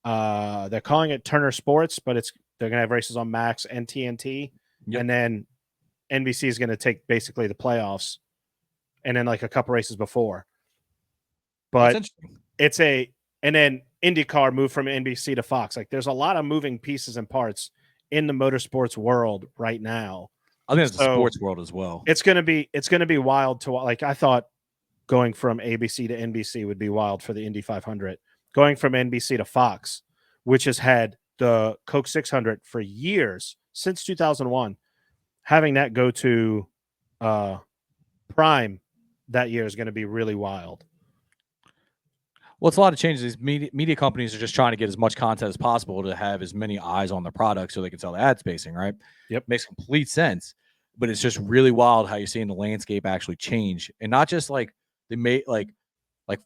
They're calling it Turner Sports, but they're gonna have races on Max and TNT, Yep. and then NBC is gonna take basically the playoffs, and then like a couple races before. That's But interesting. and then IndyCar moved from NBC to Fox. Like there's a lot of moving pieces and parts in the motorsports world right now. I think it's the So sports world as well. it's gonna be wild to like. I thought going from ABC to NBC would be wild for the Indy 500. Going from NBC to Fox, which has had the Coke 600 for years since 2001, having that go to Prime that year is going to be really wild. Well, it's a lot of changes. These media companies are just trying to get as much content as possible to have as many eyes on the product so they can sell the ad spacing, right? Yep. Makes complete sense. But it's just really wild how you're seeing the landscape actually change. And not just like they made like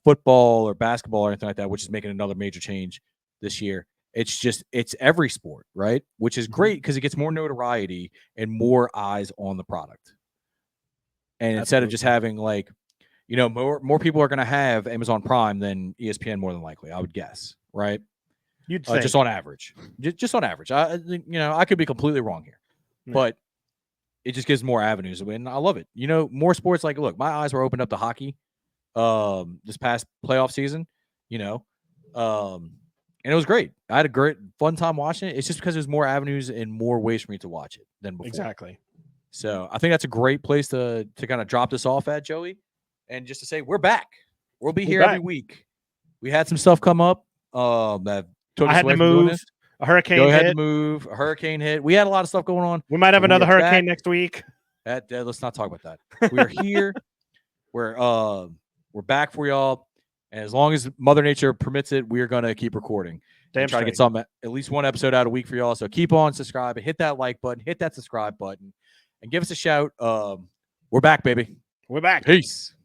football or basketball or anything like that, which is making another major change this year. It's every sport, right? Which is great because it gets more notoriety and more eyes on the product. And instead of just having like, you know, more people are going to have Amazon Prime than ESPN more than likely, I would guess, right? You'd think. Just on average. Just on average. I think, you know, I could be completely wrong here, but it just gives more avenues. And I love it. You know, more sports. Like, look, my eyes were opened up to hockey this past playoff season, you know, and it was great. I had a great fun time watching it. It's just because there's more avenues and more ways for me to watch it than before. Exactly. So I think that's a great place to kind of drop this off at, Joey. And just to say, we're back. We'll be here every week. We had some stuff come up that took us away from doing this. A hurricane Joey hit. had to move. A hurricane hit. We had a lot of stuff going on. We might have another hurricane next week. Let's not talk about that. We are here. We're back for y'all. And as long as Mother Nature permits it, we are going to keep recording. Try to get some, at least one episode out a week for y'all. So keep on subscribing. Hit that like button. Hit that subscribe button. And give us a shout. We're back, baby. We're back. Peace.